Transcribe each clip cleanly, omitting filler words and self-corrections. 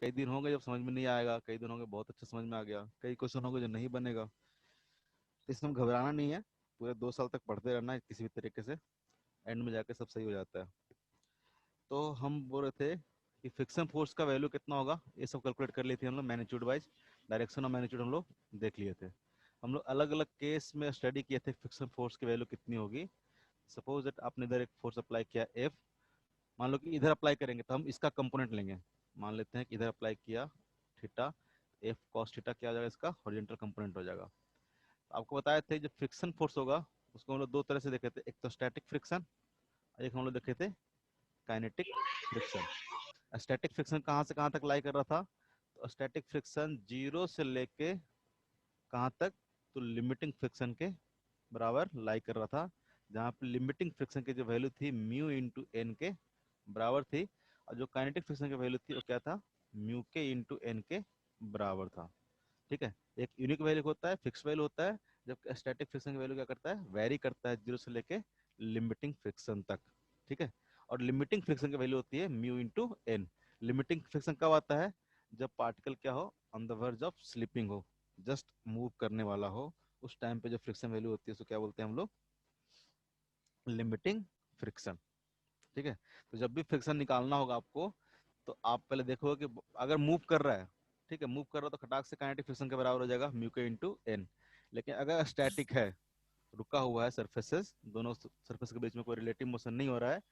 कई दिन होंगे जब समझ में नहीं आएगा, कई दिन होंगे बहुत अच्छा समझ में आ गया, कई क्वेश्चन होंगे जो नहीं बनेगा। तो इसमें घबराना नहीं है, पूरे 2 साल तक पढ़ते रहना है किसी भी तरीके से, एंड में जाके सब सही हो जाता है। तो हम बोल रहे थे कि फ्रिक्शन फोर्स का वैल्यू कितना होगा, ये सब कैलकुलेट कर लिए थे हम लोग मैग्नीट्यूड वाइज, डायरेक्शन और मैग्नीट्यूड हम लोग देख लिए थे। हम लोग अलग अलग केस में स्टडी किए थे फ्रिक्शन फोर्स की वैल्यू कितनी होगी। सपोज दैट आपने इधर एक फोर्स अप्लाई किया एफ, मान लो कि इधर अप्लाई करेंगे तो हम इसका कंपोनेंट लेंगे। मान लेते हैं कि इधर अप्लाई किया थीटा, एफ कॉस थीटा क्या हो जाएगा, इसका हॉरिजॉन्टल कंपोनेंट हो जाएगा। तो आपको बताए थे जो फ्रिक्शन फोर्स होगा उसको हम लोग दो तरह से देखे थे, एक तो स्टैटिक फ्रिक्शन, एक हम लोग देखे थे काइनेटिक फ्रिक्शन। स्टैटिक फ्रिक्शन कहाँ से कहाँ तक लाई कर रहा था, तो स्टैटिक फ्रिक्शन जीरो से लेके कहाँ तक, तो लिमिटिंग फ्रिक्शन के बराबर लाई कर रहा था, जहाँ पे लिमिटिंग फ्रिक्शन की जो वैल्यू थी म्यू इंटू एन के बराबर थी, और जो काइनेटिक फ्रिक्शन की वैल्यू थी वो क्या था, म्यू के इंटू एन के बराबर था। ठीक है, एक यूनिक वैल्यू होता है, फिक्स वैल्यू होता है, जबकि स्टैटिक फ्रिक्शन की वैल्यू क्या करता है, वेरी करता है जीरो से लेके लिमिटिंग फ्रिक्शन तक। ठीक है, और लिमिटिंग फ्रिक्शन की वैल्यू होती है mu into N. Limiting friction कब आता है, जब पार्टिकल क्या हो, on the verge of slipping हो, जस्ट मूव करने वाला हो, उस टाइम पे जो फ्रिक्शन वैल्यू होती है उसको क्या बोलते हैं हम लोग, लिमिटिंग फ्रिक्शन। ठीक है, तो जब भी फ्रिक्शन निकालना होगा आपको, तो आप पहले देखोगे कि अगर मूव कर रहा है, ठीक है, मूव कर रहा है तो खटाक से काइनेटिक फ्रिक्शन के बराबर हो जाएगा म्यू के इंटू एन। लेकिन अगर स्टैटिक है, रुका हुआ है सरफेसेस, दोनों सरफेस के बीच में कोई रिलेटिव मोशन नहीं हो रहा है,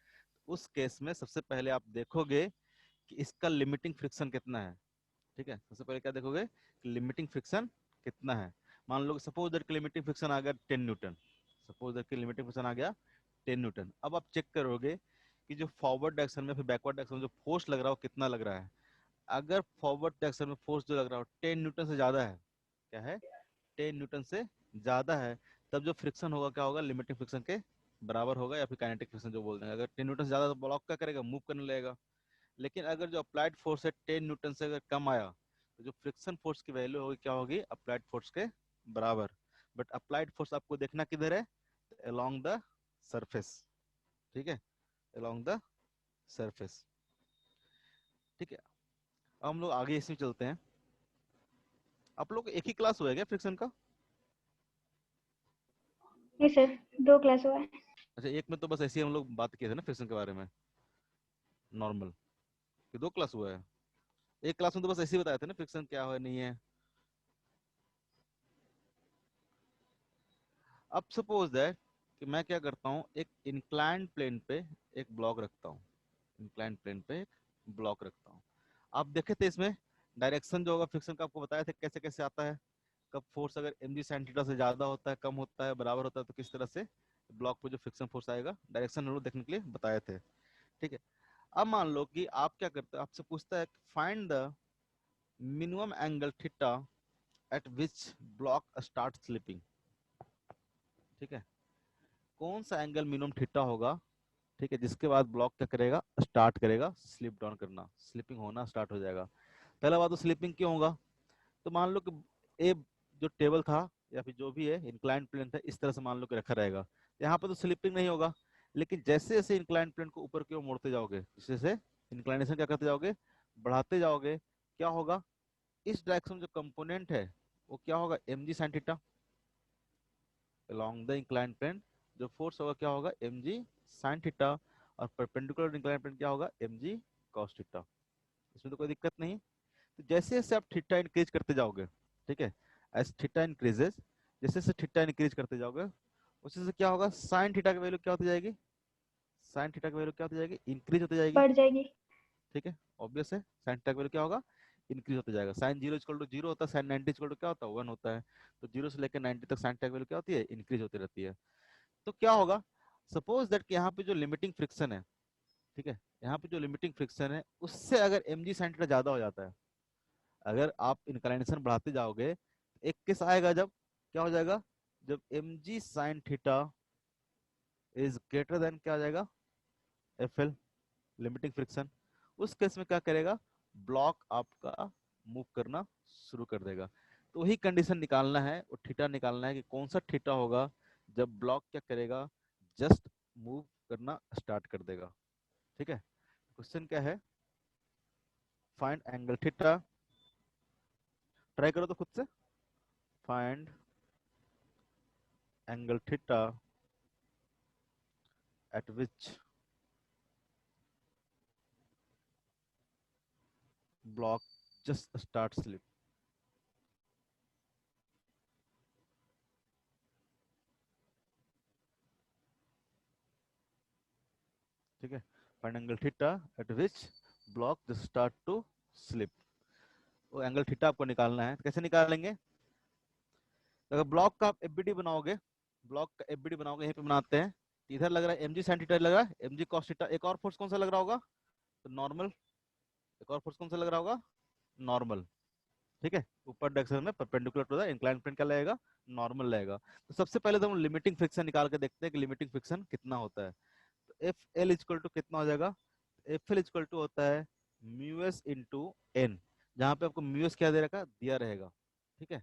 उस केस में सबसे पहले आप देखोगे कि इसका लिमिटिंग फ्रिक्शन कितना है। ठीक है, सबसे पहले क्या देखोगे कि लिमिटिंग फ्रिक्शन कितना है। मान लो सपोज दैट लिमिटिंग फ्रिक्शन आ गया 10 newton, suppose that limiting friction आ गया 10 न्यूटन। अब आप चेक करोगे कि जो फॉरवर्ड डायरेक्शन में फिर बैकवर्ड डायरेक्शन में जो फोर्स लग रहा है वो कितना लग रहा है। अगर फॉरवर्ड डायरेक्शन में फोर्स जो लग रहा है 10 न्यूटन से ज्यादा है, क्या है, 10 न्यूटन से ज्यादा है, तब जो फ्रिक्शन होगा क्या होगा, लिमिटिंग फ्रिक्शन के बराबर होगा, या फिर काइनेटिक फ्रिक्शन जो बोलते हैं। अगर 10 न्यूटन से ज्यादा तो ब्लॉक क्या करेगा, मूव करने लगेगा। लेकिन अगर जो अप्लाइड फोर्स है 10 न्यूटन से अगर कम आया, तो जो फ्रिक्शन फोर्स की वैल्यू होगी क्या होगी, अप्लाइड फोर्स के बराबर। बट अप्लाइड फोर्स आपको देखना किधर है, अलोंग द सरफेस। ठीक है, अलोंग द सरफेस। ठीक है, अब हम लोग आगे इसमें चलते हैं। आप लोग एक ही क्लास हुआ है क्या फ्रिक्शन का? नहीं सर, 2 क्लास हुआ है। अच्छा, एक में तो बस ऐसे ही हम लोग बात किए थे ना फ्रिक्शन के बारे में, नॉर्मल, कि 2 क्लास हुआ है? एक क्लास में तो बस ऐसे ही बताया था ना फ्रिक्शन क्या है नहीं है। अब सपोज दैट कि मैं क्या करता हूँ, एक इंक्लाइंड प्लेन पे एक ब्लॉक रखता हूँ, इंक्लाइंड प्लेन पे एक ब्लॉक रखता हूँ। आप देखे थे इसमें डायरेक्शन जो होगा फ्रिक्शन का, आपको बताया था कैसे कैसे आता है, कब फोर्स अगर एम जी साइन थीटा से ज्यादा होता है, कम होता है, बराबर होता है, तो किस तरह से ब्लॉक पे जो फ्रिक्शन फोर्स आएगा, डायरेक्शन हम लोग देखने के लिए बताए थे। ठीक है, अब मान लो कि आप क्या करते हो, आपसे पूछता है find the minimum angle theta at which block start slipping. ठीक है, कौन सा एंगल मिनिमम थीटा होगा, ठीक है, जिसके बाद ब्लॉक क्या करेगा, स्टार्ट करेगा स्लिप डाउन करना, स्लिपिंग होना स्टार्ट हो जाएगा। पहला बात तो स्लिपिंग क्यों होगा, तो मान लो कि ए जो टेबल था या फिर जो भी है इंक्लाइंड प्लेन था, इस तरह से मान लो कि रखा रहेगा, यहाँ पे तो स्लिपिंग नहीं होगा। लेकिन जैसे जैसे इंक्लाइंड प्लेन को ऊपर की ओर मोड़ते जाओगे, जैसे जैसे इंक्लाइनेशन क्या करते जाओगे, बढ़ाते जाओगे, क्या होगा, इस डायरेक्शन में जो कंपोनेंट है वो क्या होगा, M G sine theta, along the inclined plane जो फोर्स होगा क्या होगा, एम जी साइन थीटा, और परपेंडिकुलर इंक्लाइंड प्लेन क्या होगा, एम जी कॉस थीटा। इसमें तो कोई दिक्कत नहीं। तो जैसे जैसे आप थीटा इंक्रीज करते जाओगे, ठीक है, एज थीटा इंक्रीजेस, जैसे जैसे थीटा इंक्रीज करते जाओगे, उससे से क्या होगा, साइन थीटा की वैल्यू क्या होती जाएगी, साइन थीटा की वैल्यू क्या होती जाएगी, इंक्रीज होती जाएगी। बढ़ जाएगी। ठीक है, ऑब्वियस है, साइन थीटा की वैल्यू क्या होगा, इंक्रीज होता जाएगा। Sine zero equal to zero होता है, साइन 90 इक्वल टू क्या होता है, 1 होता है। तो जीरो से लेकर 90 तक साइन थीटा की वैल्यू क्या होती है, इंक्रीज होती रहती है। तो क्या होगा, सपोज दैट कि यहाँ पे जो लिमिटिंग फ्रिक्शन है, ठीक है, यहाँ पे जो लिमिटिंग फ्रिक्शन है उससे अगर एम जी साइन थीटा ज्यादा हो जाता है, अगर आप इंक्लाइनेशन बढ़ाते जाओगे, एक केस आएगा जब क्या हो जाएगा, जब M G sine theta is greater than क्या आ जाएगा, एफ एल, लिमिटिंग फ्रिक्शन। उस केस में क्या करेगा, ब्लॉक आपका मूव करना शुरू कर देगा। तो वही कंडीशन निकालना है, वो थीटा निकालना है कि कौन सा थीटा होगा जब ब्लॉक क्या करेगा, जस्ट मूव करना स्टार्ट कर देगा। ठीक है, क्वेश्चन क्या है, फाइंड एंगल थीटा, ट्राई करो तो खुद से, find angle theta at which block just start slip. ठीक है, find angle theta at which block just start to slip. वो एंगल थीटा आपको निकालना है, तो कैसे निकालेंगे? अगर ब्लॉक का आप एफबीडी बनाओगे, ब्लॉक का एफबीडी बनाओगे, यहीं पे बनाते हैं, इधर लग रहा है एमजी साइन थीटा, लग रहा है एमजी कॉस थीटा। एक और फोर्स कौन सा लग रहा होगा? तो नॉर्मल। एक और फोर्स कौन सा लग रहा होगा? नॉर्मल। ठीक है, ऊपर डायरेक्शन में perpendicular to the incline plane क्या लगेगा? नॉर्मल लगेगा। तो सबसे पहले तो हम लिमिटिंग फ्रिक्शन निकाल के देखते हैं कि लिमिटिंग फ्रिक्शन कितना होता है। तो एफ एल इक्वल टू कितना हो जाएगा? एफ एल इक्वल टू होता है म्यू एस इंटू एन, जहां पे आपको म्यू एस क्या दे रखा दिया रहेगा। ठीक है,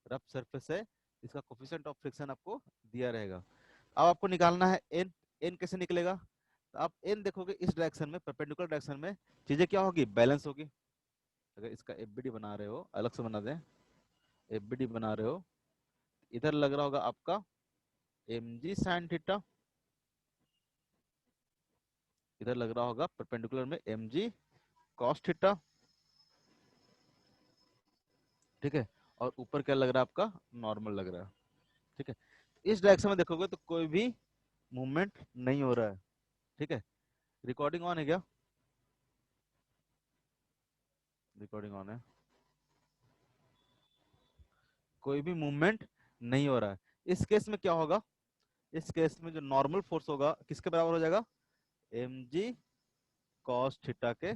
रफ सरफेस है, इसका कोफिशिएंट ऑफ फ्रिक्शन आपको दिया रहेगा। अब आपको निकालना है एन। एन कैसे निकलेगा? तो आप एन देखोगे इस डायरेक्शन में, परपेंडिकुलर डायरेक्शन में, चीजें क्या होगी? बैलेंस होगी। अगर इसका एफबीडी बना रहे हो, अलग से बना दें, एफबीडी बना रहे हो, इधर लग रहा होगा आपका एम जी साइन थीटा, इधर लग रहा होगा परपेंडिकुलर में एम जी कॉस थीटा। ठीक है, और ऊपर क्या लग रहा है आपका? नॉर्मल लग रहा है। ठीक है, इस डायरेक्शन में देखोगे तो कोई भी मूवमेंट नहीं हो रहा है। ठीक है, रिकॉर्डिंग ऑन है क्या? रिकॉर्डिंग ऑन है। कोई भी मूवमेंट नहीं हो रहा है। इस केस में क्या होगा? इस केस में जो नॉर्मल फोर्स होगा किसके बराबर हो जाएगा? एम जी कॉस थीटा के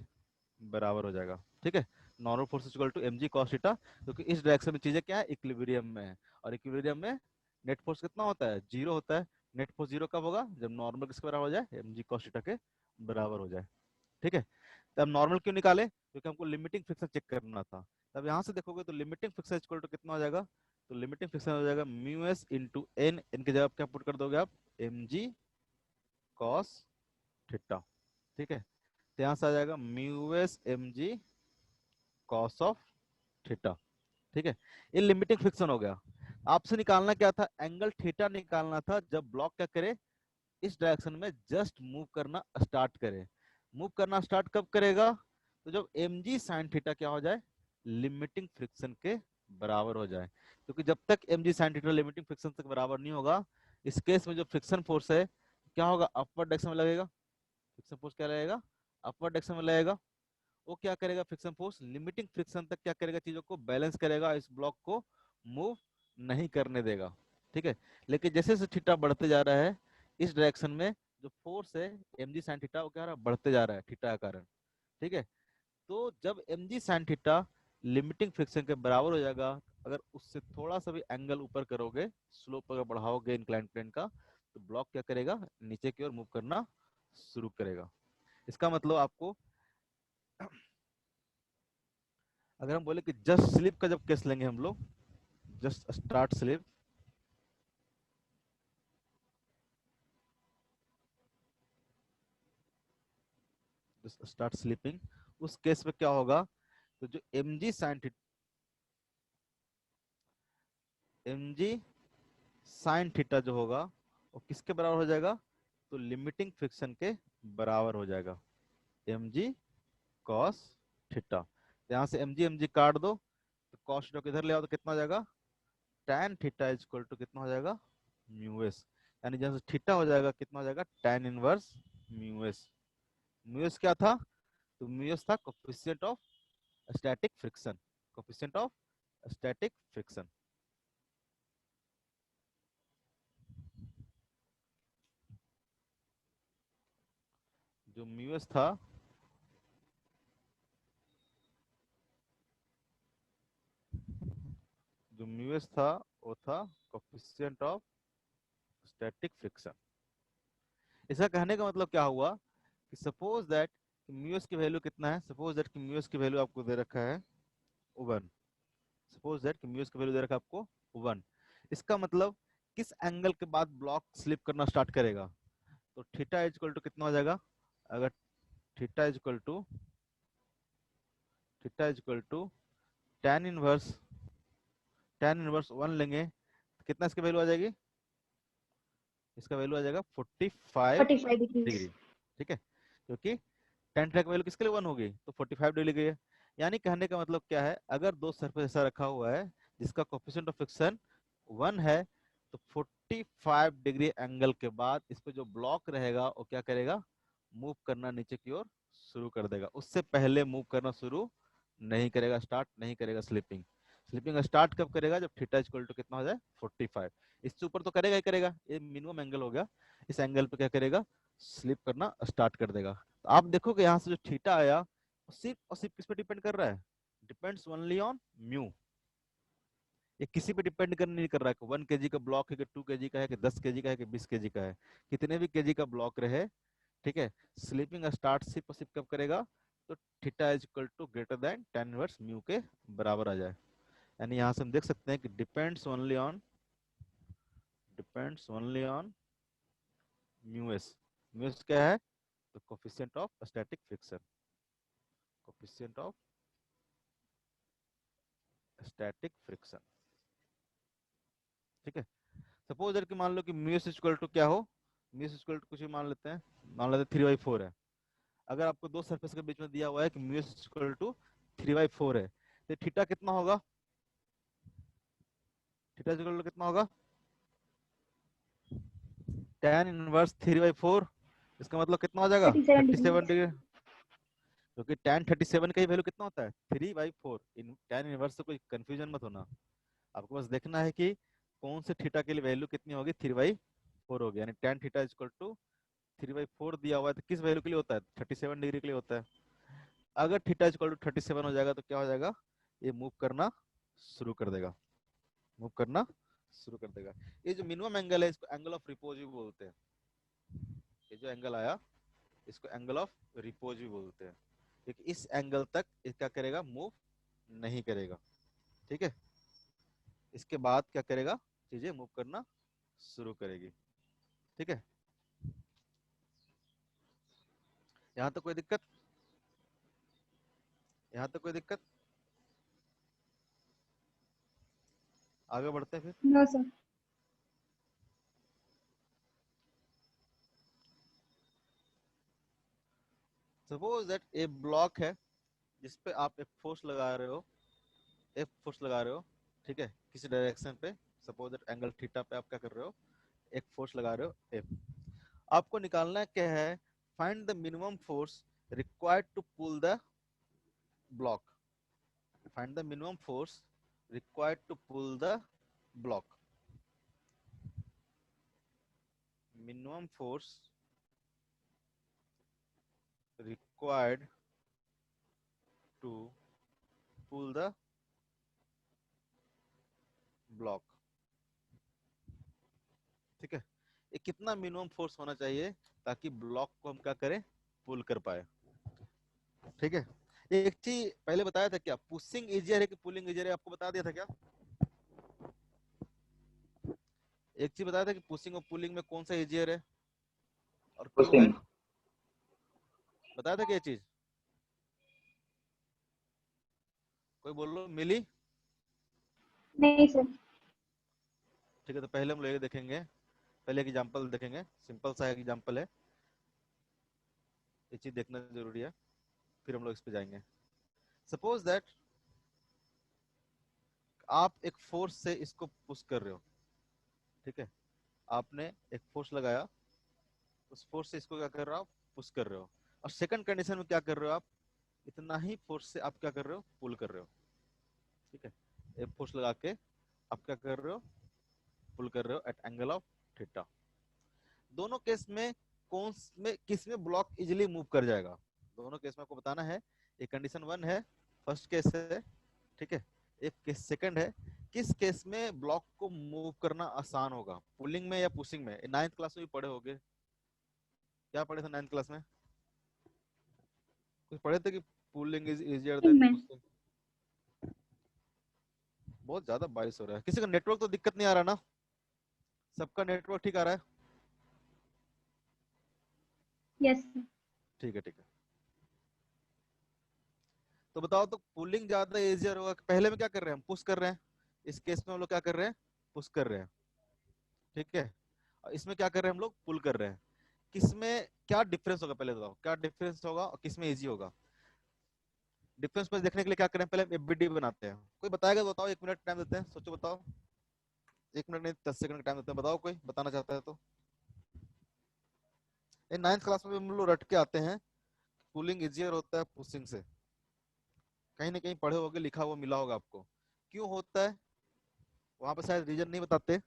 बराबर हो जाएगा। ठीक है, normal force equal to M G cos theta, क्योंकि इस डायरेक्शन में चीजें क्या है? इक्विलिब्रियम में है, और इक्विलिब्रियम में नेट फोर्स कितना होता है? जीरो होता है। नेट फोर्स जीरो कब होगा? जब नॉर्मल किसके बराबर हो जाए? एम जी कॉस थीटा के बराबर हो जाए। ठीक है, तब नॉर्मल क्यों निकाले? क्योंकि हमको लिमिटिंग फ्रिक्शन चेक करना था। तब यहाँ से देखोगे तो लिमिटिंग फ्रिक्शन इक्वल टू कितना हो जाएगा? तो लिमिटिंग फ्रिक्शन हो जाएगा mu S into N, N की जगह आप क्या पुट कर दोगे? आप एम जी कॉस थीटा। ठीक है, तो यहाँ से आ जाएगा mu S M G cos of theta. ठीक है, ये लिमिटिंग फ्रिक्शन हो गया। आपसे निकालना क्या था? एंगल थीटा निकालना था जब ब्लॉक क्या करे? इस डायरेक्शन में जस्ट मूव करना स्टार्ट करे। मूव करना स्टार्ट कब करेगा? तो जब एम जी साइन थीटा क्या हो जाए? लिमिटिंग फ्रिक्शन के बराबर हो जाए। क्योंकि जब तक M G sine theta limiting friction तक बराबर नहीं होगा, इस केस में जो फ्रिक्शन फोर्स है क्या होगा? अपवर्ड डायरेक्शन में लगेगा। फ्रिक्शन फोर्स क्या लगेगा? अपवर्ड डायरेक्शन में लगेगा। वो क्या करेगा? फ्रिक्शन फोर्स लिमिटिंग फ्रिक्शन तक क्या करेगा? चीजों को बैलेंस करेगा, इस ब्लॉक को मूव नहीं करने देगा। ठीक है, लेकिन जैसे जैसे थीटा बढ़ते जा रहा है, इस डायरेक्शन में जो फोर्स है एम जी साइन थीटा, वो क्या रहा है? बढ़ते जा रहा है थीटा के कारण। ठीक है, तो जब M G sine theta limiting friction के बराबर हो जाएगा, अगर उससे थोड़ा सा भी एंगल ऊपर करोगे, स्लोप अगर बढ़ाओगे इंक्लाइन प्लेन का, तो ब्लॉक क्या करेगा? नीचे की ओर मूव करना शुरू करेगा। इसका मतलब आपको, अगर हम बोले कि जस्ट स्लिप का जब केस लेंगे हम लोग, just start slip, just start slipping, उस केस में क्या होगा? तो जो M G sine M G sine theta जो होगा, वो किसके बराबर हो जाएगा? तो लिमिटिंग फ्रिक्शन के बराबर हो जाएगा, एम जी कॉस थीटा। यहाँ से एम जी काट दो, तो कॉस थीटा को इधर ले आओ तो कितना हो जाएगा? tan theta is equal to कितना हो जाएगा? Mu S. यानी जहाँ से थीटा हो जाएगा कितना हो जाएगा? tan inverse mu S. Mu S क्या था? तो म्यू एस था coefficient of static friction, coefficient of static friction. जो म्यू एस था, जो म्यू एस था, वो था कोफिशिएंट ऑफ स्टैटिक फ्रिक्शन। इसका कहने का मतलब क्या हुआ कि सपोज दैट म्यू एस की वैल्यू कितना है? सपोज दैट कि म्यू एस की वैल्यू आपको दे रखा है 1। सपोज दैट कि म्यू एस की वैल्यू दे रखा है आपको 1। इसका मतलब किस एंगल के बाद ब्लॉक स्लिप करना स्टार्ट करेगा? तो थीटा इज इक्वल टू कितना हो जाएगा? अगर theta is equal to theta is equal to tan inverse 1 लेंगे तो कितना इसकी वैल्यू आ जाएगी, इसका वैल्यू आ जाएगा 45 45 डिग्रीज। डिग्री। ठीक है, क्योंकि tan थीटा की वैल्यू किसके लिए 1 होगी, तो 45 डिग्री गई है। यानी कहने का मतलब क्या है, अगर दो सरफेस ऐसा रखा हुआ है जिसका कोफिशिएंट ऑफ फ्रिक्शन 1 है, तो 45 डिग्री एंगल के बाद इस पे जो ब्लॉक रहेगा वो क्या करेगा, मूव करना नीचे की ओर शुरू कर देगा। उससे पहले मूव करना शुरू नहीं करेगा, स्टार्ट नहीं करेगा स्लिपिंग। स्लिपिंग स्टार्ट कब करेगा, जब थीटा इक्वल टू कितना हो जाए 45। इससे ऊपर तो करेगा ही करेगा, ये मिनिमम एंगल हो गया। इस एंगल पे क्या करेगा, स्लिप करना स्टार्ट कर देगा। तो आप देखोगे यहाँ से जो थीटा आया सिर्फ और सिर्फ किस पे डिपेंड कर रहा है, डिपेंड्स ओनली ऑन म्यू। ये किसी पे डिपेंड कर नहीं कर रहा है कि 1 kg का ब्लॉक है कि 2 kg का है कि 10 kg का है कि 20 kg का है, कितने भी kg का ब्लॉक रहे। ठीक है, स्लीपिंग स्टार्ट सिर्फ और सिर्फ कब करेगा, तो theta is equal to greater than tan inverse mu के बराबर आ जाए। यानी यहाँ से हम देख सकते हैं कि depends only on mu S. Mu S क्या है, तो coefficient of static friction, coefficient of static friction. ठीक है, सपोज कि मान लो कि म्यू एस इक्वल टू क्या हो, म्यू एस इक्वल टू कुछ भी मान लेते हैं, मान लेते हैं 3/4 है। अगर आपको दो सरफेस के बीच में दिया हुआ है कि म्यू एस इक्वल टू 3/4 है, तो थीटा कितना होगा, थीटा इक्वल टू कितना होगा, tan इनवर्स 3/4। इसका मतलब कितना हो जाएगा 37 डिग्रीज। 37 डिग्री, क्योंकि tan 37 का ही वैल्यू कितना होता है 3/4। इन tan इनवर्स से कोई कंफ्यूजन मत होना, आपको बस देखना है कि कौन से थीटा के लिए वैल्यू कितनी होगी, 3/4 होगी। यानी tan थीटा इक्वल टू 3/4 दिया हुआ है, तो किस वैल्यू के लिए होता है, 37 डिग्री के लिए होता है। अगर थीटा इक्वल टू 37 हो जाएगा तो क्या हो जाएगा, ये मूव करना शुरू कर देगा, मूव करना शुरू कर देगा। ये जो मिनिमम एंगल है इसको एंगल ऑफ रिपोज भी बोलते हैं। ये जो एंगल आया इसको एंगल ऑफ रिपोज भी बोलते हैं, क्योंकि इस एंगल तक ये क्या करेगा, मूव नहीं करेगा। ठीक है, इसके बाद क्या करेगा, चीजें मूव करना शुरू करेगी। ठीक है, यहाँ तक कोई दिक्कत, यहाँ तक कोई दिक्कत, आगे बढ़ते हैं फिर। No sir. Suppose that a block है जिसपे आप एक फोर्स लगा रहे हो, एफ फोर्स लगा रहे हो। ठीक है, किसी डायरेक्शन पे, सपोज दैट एंगल थीटा पे आप क्या कर रहे हो, एक फोर्स लगा रहे हो एफ। आपको निकालना क्या है, find the minimum force required to pull the block, find the minimum force required to pull the block, minimum force required to pull the block. ठीक है, ये कितना मिनिमम फोर्स होना चाहिए ताकि ब्लॉक को हम क्या करें, पुल कर पाए। ठीक है, एक चीज पहले बताया था क्या, पुशिंग इजियर है कि पुलिंग इजियर है, आपको बता दिया था क्या, एक चीज बताया था कि पुशिंग और पुलिंग में कौन सा इजियर है और क्यों है, पुशिंग। बताया था क्या ये चीज, कोई बोल लो, मिली। नहीं सर। ठीक है, तो पहले हम लोग ये देखेंगे, पहले एक एग्जांपल देखेंगे, सिंपल सा एग्जांपल है, ये चीज देखना जरूरी है, फिर हम लोग इस पे जाएंगे। सपोज दैट आप एक फोर्स से इसको पुश कर रहे हो। ठीक है, आपने एक फोर्स लगाया, उस फोर्स से इसको क्या कर रहे हो, आप पुश कर रहे हो। और सेकंड कंडीशन में क्या कर रहे हो आप, इतना ही फोर्स से आप क्या कर रहे हो, पुल कर रहे हो। ठीक है, एक फोर्स लगा के आप क्या कर रहे हो, पुल कर रहे हो एट एंगल ऑफ थीटा। दोनों केस में कौन में किस में ब्लॉक इजिली मूव कर जाएगा, दोनों केस में आपको बताना है। ये कंडीशन 1 है, फर्स्ट केस है। ठीक है, एक केस सेकंड है, किस केस में ब्लॉक को मूव करना आसान होगा, पुलिंग में या पुशिंग में। 9th क्लास में भी पढ़े होगे, क्या पढ़े थे 9th क्लास में, कुछ पढ़े थे कि पुलिंग इज इजियर देन में पुशिंग। बहुत ज्यादा बारिश हो रहा है, किसी का नेटवर्क तो दिक्कत नहीं आ रहा ना, सबका नेटवर्क ठीक आ रहा है। Yes sir. ठीक है, ठीक है। तो बताओ, तो पुलिंग ज्यादा इजियर होगा। पहले में क्या कर रहे हैं, हम पुश कर रहे हैं। इस केस में हम लोग क्या कर रहे हैं, पुश कर रहे हैं। ठीक है, और इसमें क्या कर रहे हैं, हम लोग पुल कर रहे हैं। किसमें क्या डिफरेंस होगा, पहले बताओ क्या डिफरेंस होगा और किसमें इजी होगा। डिफरेंस पर देखने के लिए क्या करें, पहले हम एफबीडी बनाते हैं। कोई बताएगा तो बताओ, 1 मिनट टाइम देते हैं, सोचो बताओ। 1 मिनट नहीं, 10 सेकंड का टाइम देते हैं, बताओ कोई बताना चाहता है तो। ये 9th क्लास में भी हम लोग रट के आते हैं, पुलिंग इजियर होता है पुशिंग से। कहीं ना कहीं पढ़े होगे, लिखा हुआ मिला होगा आपको। क्यों होता है, वहां पे शायद रीजन नहीं बताते,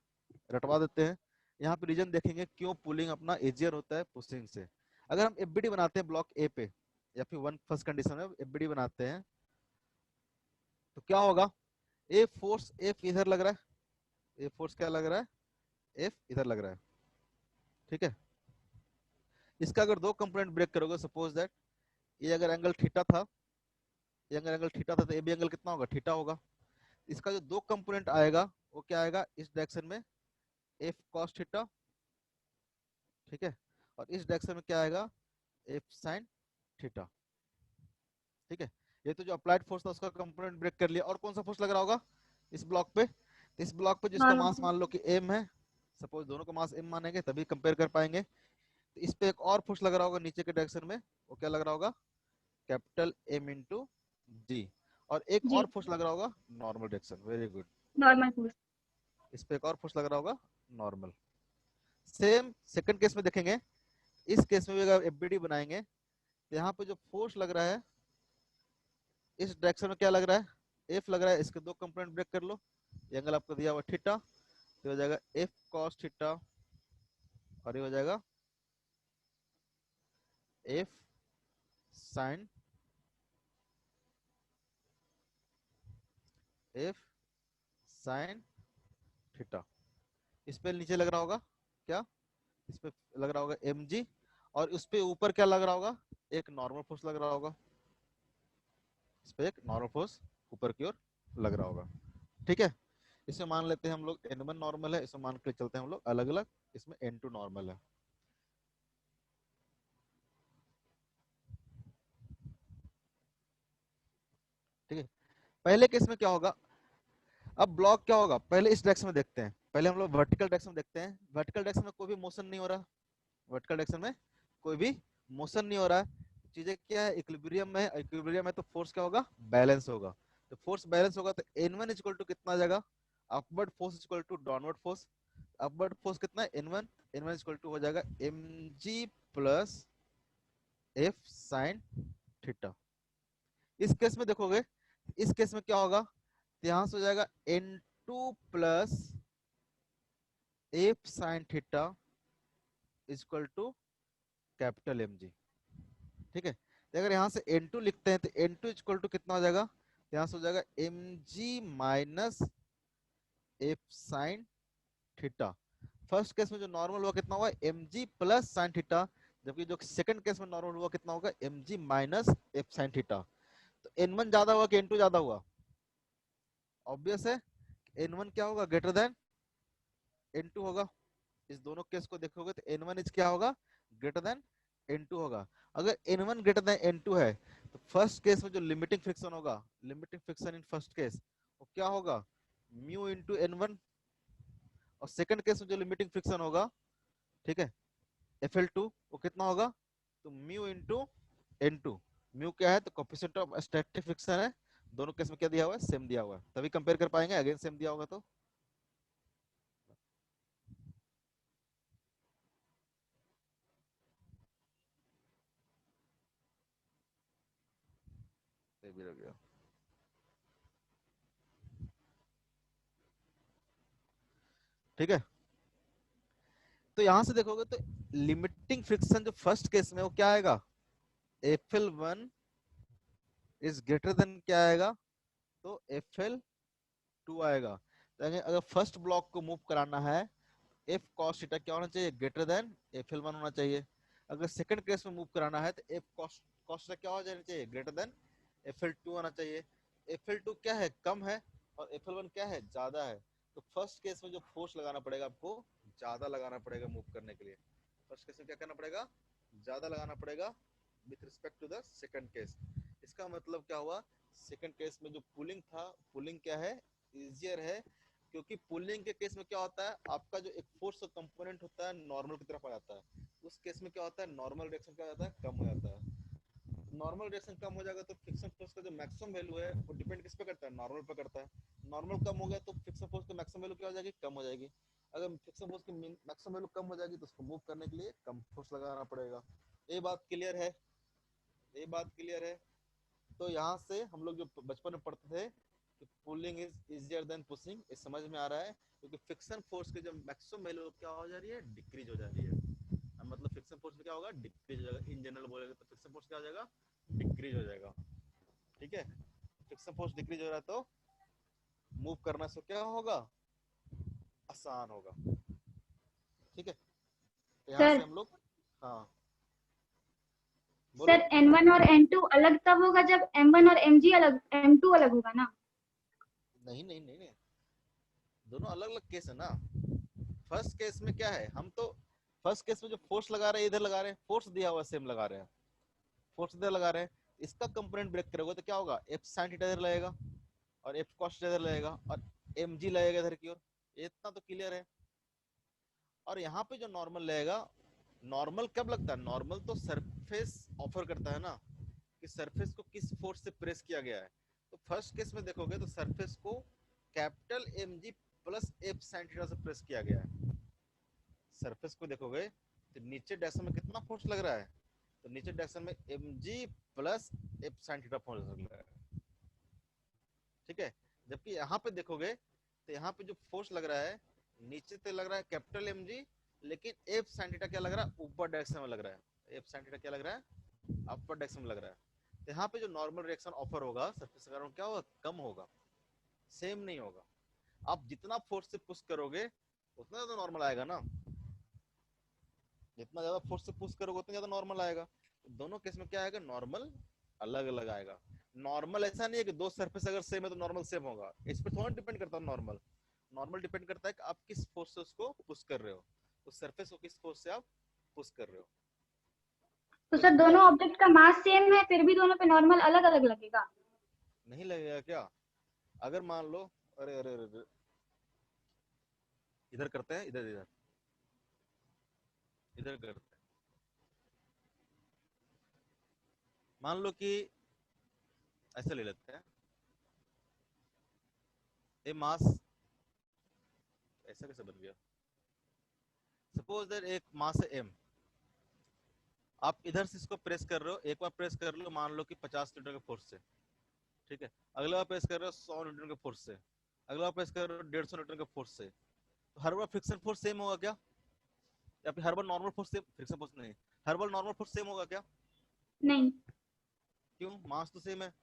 रटवा देते हैं। यहाँ पे रीजन देखेंगे क्यों पुलिंग अपना इजियर होता है पुशिंग से। अगर हम एफबीडी बनाते हैं ब्लॉक ए पे, या फिर वन फर्स्ट कंडीशन में एफबीडी बनाते हैं, तो क्या होगा, ए फोर्स एफ इधर लग रहा है, ए फोर्स क्या लग रहा है, एफ इधर लग रहा है। ठीक है, इसका अगर दो कंपोनेंट ब्रेक करोगे, सपोज दैट ये अगर एंगल थीटा था, ये अगर एंगल थीटा था, तो ये भी एंगल कितना होगा, थीटा होगा। इसका जो दो कंपोनेंट आएगा वो क्या आएगा, इस डायरेक्शन में एफ कॉस थीटा, ठीक है, और इस डायरेक्शन में क्या आएगा, एफ साइन थीटा। ठीक है, ये तो जो अप्लाइड फोर्स था उसका कंपोनेंट ब्रेक कर लिया। और कौन सा फोर्स लग रहा होगा इस ब्लॉक पे, तो इस ब्लॉक पे जिसका मास नॉर्मल। मान लो कि एम है, सपोज दोनों का मास एम मानेंगे तभी कंपेयर कर पाएंगे। तो इस पे एक और फोर्स लग रहा होगा नीचे के डायरेक्शन में, वो क्या लग रहा होगा, कैपिटल एम इंटू जी। और एक जी। और फोर्स लग रहा होगा normal direction, very good. Normal force. इस पे एक और फोर्स लग रहा होगा नॉर्मल। सेम सेकंड केस में देखेंगे, इस केस में भी अगर एफबीडी बनाएंगे, तो यहाँ पे जो फोर्स लग रहा है इस डायरेक्शन में क्या लग रहा है, एफ लग रहा है। इसके दो कंपोनेंट ब्रेक कर लो, ये एंगल आपको दिया हुआ थीटा, तो हो जाएगा एफ कॉस थीटा, और ये हो जाएगा F sine, F sine theta. इस पे नीचे लग रहा होगा क्या, इस पे लग रहा होगा एम जी, और उस पे ऊपर क्या लग रहा होगा, एक नॉर्मल फोर्स लग रहा होगा। इस पे एक नॉर्मल फोर्स ऊपर की ओर लग रहा होगा। ठीक है, इसमें मान लेते हैं हम लोग N1 नॉर्मल है, इसमें मान के चलते हैं हम लोग अलग अलग, इसमें N2 नॉर्मल है। ठीक है, पहले केस में क्या होगा, अब ब्लॉक क्या होगा, पहले इस डायरेक्शन में देखते हैं, पहले हम लोग वर्टिकल डायरेक्शन में देखते हैं। वर्टिकल डायरेक्शन में कोई भी मोशन नहीं हो रहा, वर्टिकल डायरेक्शन में कोई भी मोशन नहीं हो रहा है। चीजें क्या है, इक्विलिब्रियम में है, इक्विलिब्रियम है तो फोर्स क्या होगा, बैलेंस होगा। तो फोर्स बैलेंस होगा तो N1 इक्वल टू कितना आ जाएगा, upward force equal to downward force. Upward force कितना है, N1, N1 इक्वल टू हो जाएगा mg plus F sine theta. इस केस में देखोगे, इस केस में क्या होगा, यहां से हो जाएगा N2 plus F sine theta equal to capital M G. ठीक है, तो अगर यहाँ से N2 लिखते हैं तो N2 इक्वल टू कितना हो जाएगा, यहाँ से हो जाएगा M G minus F sine theta. First case में जो नॉर्मल हुआ कितना हुआ, M G plus sine theta, जबकि जो सेकंड केस में नॉर्मल हुआ कितना होगा, M G minus F sine theta. तो N1 ज्यादा हुआ कि N2 ज्यादा हुआ, ऑब्वियस है N1 क्या होगा, ग्रेटर देन N2 होगा। इस दोनों केस को देखोगे तो N1 इज क्या होगा, ग्रेटर देन N2 होगा। अगर N1 ग्रेटर देन N2 है, तो फर्स्ट केस में जो लिमिटिंग फ्रिक्शन होगा, limiting friction in first case वो क्या होगा, म्यू इंटू N1। और सेकंड केस में जो लिमिटिंग फ्रिक्शन होगा, ठीक है, Fl2, वो कितना होगा, तो म्यू इंटू N2। म्यू क्या है, तो कोफिशिएंट ऑफ स्टैटिक फ्रिक्शन है। दोनों केस में क्या दिया हुआ है, सेम दिया हुआ है, तभी कंपेयर कर पाएंगे, अगेन सेम दिया होगा तो। ये भी रह गया। ठीक है, तो यहां से देखोगे तो लिमिटिंग फ्रिक्शन जो फर्स्ट केस में वो क्या आएगा, Fl1 इज ग्रेटर देन क्या आएगा, तो Fl2 आएगा। तो अगर फर्स्ट ब्लॉक को मूव कराना है, एफ कॉस थीटा क्या होना चाहिए, ग्रेटर देन Fl1 होना चाहिए। अगर सेकंड केस में मूव कराना है तो एफ कॉस कॉस थीटा क्या हो जाना चाहिए, ग्रेटर देन Fl2 होना चाहिए। Fl2 क्या है, कम है, और Fl1 क्या है, ज्यादा है। तो फर्स्ट केस में जो फोर्स लगाना पड़ेगा आपको, ज्यादा लगाना पड़ेगा मूव करने के लिए। फर्स्ट केस में क्या करना पड़ेगा, ज्यादा लगाना पड़ेगा with respect to the second case. इसका मतलब क्या हुआ, सेकंड केस में जो पुलिंग था, पुलिंग क्या है, इजियर है, क्योंकि पुलिंग के केस में क्या होता है, आपका जो एक फोर्स का कंपोनेंट होता है नॉर्मल की तरफ आ जाता है, उस केस में क्या होता है, नॉर्मल रिएक्शन क्या हो जाता है, कम हो जाता है। नॉर्मल रिएक्शन कम हो जाएगा तो फ्रिक्शन फोर्स का जो मैक्सिमम वैल्यू है वो डिपेंड किस पे करता है, नॉर्मल पे करता है। नॉर्मल कम हो गया तो फ्रिक्शन फोर्स की मैक्सिमम वैल्यू क्या हो जाएगी, कम हो जाएगी। अगर फ्रिक्शन फोर्स की मैक्सिमम वैल्यू कम हो जाएगी तो उसको मूव करने के लिए कम फोर्स लगाना पड़ेगा। ये बात क्लियर है, ये बात क्लियर है। तो यहाँ से हम लोग जो बचपन में पढ़ते थे कि pulling is easier than pushing, ये समझ में आ रहा है, क्योंकि फ्रिक्शन फोर्स की जो मैक्सिमम वैल्यू क्या हो जा रही है, डिक्रीज हो जा रही है। मतलब फ्रिक्शन फोर्स में क्या होगा, डिक्रीज हो जाएगा। इन जनरल बोलेगा तो फ्रिक्शन फोर्स क्या हो जाएगा, डिक्रीज हो जाएगा। ठीक है, फ्रिक्शन फोर्स डिक्रीज हो रहा है तो मूव करना से क्या होगा, आसान होगा। ठीक है, तो यहाँ सर से हम लोग, हाँ सर बोलो। N1 और N2 अलग तब होगा जब M1 और MG अलग, M2 अलग होगा ना? नहीं नहीं नहीं नहीं, दोनों अलग अलग केस है ना। फर्स्ट केस में क्या है, हम तो फर्स्ट केस में जो फोर्स लगा रहे हैं इधर लगा रहे हैं, फोर्स दिया हुआ सेम लगा रहे हैं, फोर्स इधर लगा रहे हैं, इसका कंपोनेंट ब्रेक करोगे तो क्या होगा, एफ साइन थीटा इधर लगेगा और एफ कॉस इधर लगेगा और एम जी लगेगा इधर की ओर। ये इतना तो क्लियर है। और यहाँ पे जो नॉर्मल लगेगा, नॉर्मल कब लगता है, नॉर्मल तो सरफेस ऑफर करता है ना, कि सरफेस को किस फोर्स से प्रेस किया गया है। तो फर्स्ट केस में देखोगे तो सरफेस को capital M G plus F sine theta से प्रेस किया गया है। सरफेस को देखोगे तो नीचे डायरेक्शन में कितना फोर्स लग रहा है, तो नीचे डायरेक्शन में M G plus F sine theta force लग रहा है। ठीक है, जबकि यहाँ पे देखोगे तो यहाँ पे जो फोर्स लग रहा है नीचे से लग रहा है कैपिटल एम जी, लेकिन एफ साइन थीटा क्या लग रहा है, ऊपर डायरेक्शन में लग रहा है। एफ साइन थीटा क्या लग रहा है, अपर डायरेक्शन में लग रहा है। तो यहाँ पे जो नॉर्मल रिएक्शन ऑफर होगा सरफेस के कारण क्या होगा, कम होगा, सेम नहीं होगा। आप जितना फोर्स से पुश करोगे उतना ज्यादा नॉर्मल आएगा ना, जितना ज्यादा फोर्स से पुश करोगे उतना ज्यादा नॉर्मल आएगा। दोनों केस में क्या आएगा, नॉर्मल अलग अलग आएगा। नॉर्मल ऐसा नहीं है कि दो सरफेस अगर सेम है तो नॉर्मल सेम होगा, इस पर थोड़ा डिपेंड करता है नॉर्मल। नॉर्मल डिपेंड करता है कि आप किस फोर्स से उसको पुश कर रहे हो, उस सरफेस को किस फोर्स से आप पुश कर रहे हो। तो समझ सर में आया, दोनों ऑब्जेक्ट का मास सेम है फिर भी दोनों पे नॉर्मल अलग अलग लगेगा? नहीं लगेगा क्या, अगर मान लो, अरे अरे अरे, इधर करते हैं, इधर इधर इधर करते हैं। मान लो कि ऐसा ले लेते हैं, ये मास ऐसा कैसे बन गया, सपोज दैट एक मास है एम, आप इधर से इसको प्रेस कर रहे हो, एक बार प्रेस कर लो मान लो कि 50 न्यूटन के फोर्स से, ठीक है, अगला बार प्रेस कर रहे हो 100 न्यूटन के फोर्स से, अगला बार प्रेस कर रहे हो 150 न्यूटन के फोर्स से, तो हर बार फ्रिक्शन फोर्स सेम होगा क्या, या फिर हर बार normal force same, friction force नहीं, हर बार नॉर्मल फोर्स सेम होगा क्या, नहीं। क्यों, मास तो सेम है,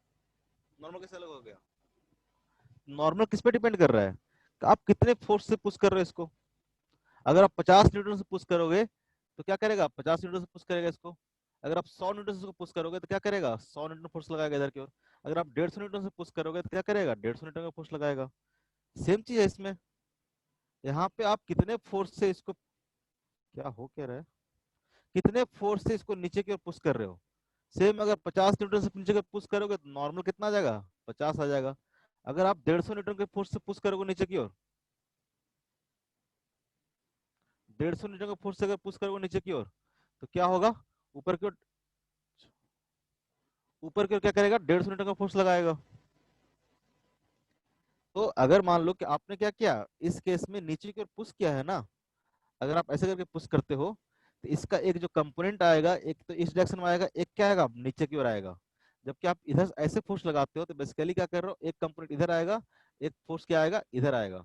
नॉर्मल कैसे अलग हो गया। नॉर्मल किस पे डिपेंड कर रहा है, कि आप कितने फोर्स से पुश कर रहे हो इसको। अगर आप 50 न्यूटन से पुश करोगे तो क्या करेगा, 50 न्यूटन से पुश करेगा इसको। अगर आप 100 न्यूटन से इसको पुश करोगे तो क्या करेगा, 100 न्यूटन फोर्स लगाएगा इधर की ओर। अगर आप 150 न्यूटन से पुश करोगे तो क्या करेगा, 150 न्यूटन का फोर्स लगाएगा। सेम चीज है इसमें, यहाँ पे आप कितने फोर्स से इसको, क्या हो क्या रहा है, कितने फोर्स से इसको नीचे की ओर पुश कर रहे हो। सेम, अगर 50 न्यूटन से नीचे की पुश करोगे तो नॉर्मल कितना आ जाएगा, 50 आ जाएगा। अगर आप 150 न्यूटन के फोर्स से पुश करोगे नीचे की ओर, 150 न्यूटन के फोर्स से अगर पुश करोगे नीचे की ओर तो क्या होगा, ऊपर की ओर, ऊपर की ओर क्या करेगा, 150 न्यूटन का फोर्स लगाएगा। तो अगर मान लो कि आपने क्या किया, इस केस में नीचे की ओर पुश किया है ना, अगर आप ऐसे करके पुश करते हो तो इसका एक जो कंपोनेंट आएगा, एक तो इस डायरेक्शन में आएगा, एक क्या आएगा, नीचे की ओर आएगा। जबकि आप इधर ऐसे फोर्स लगाते हो तो बेसिकली क्या कर रहे हो, एक कंपोनेंट इधर आएगा, एक फोर्स क्या आएगा, इधर आएगा।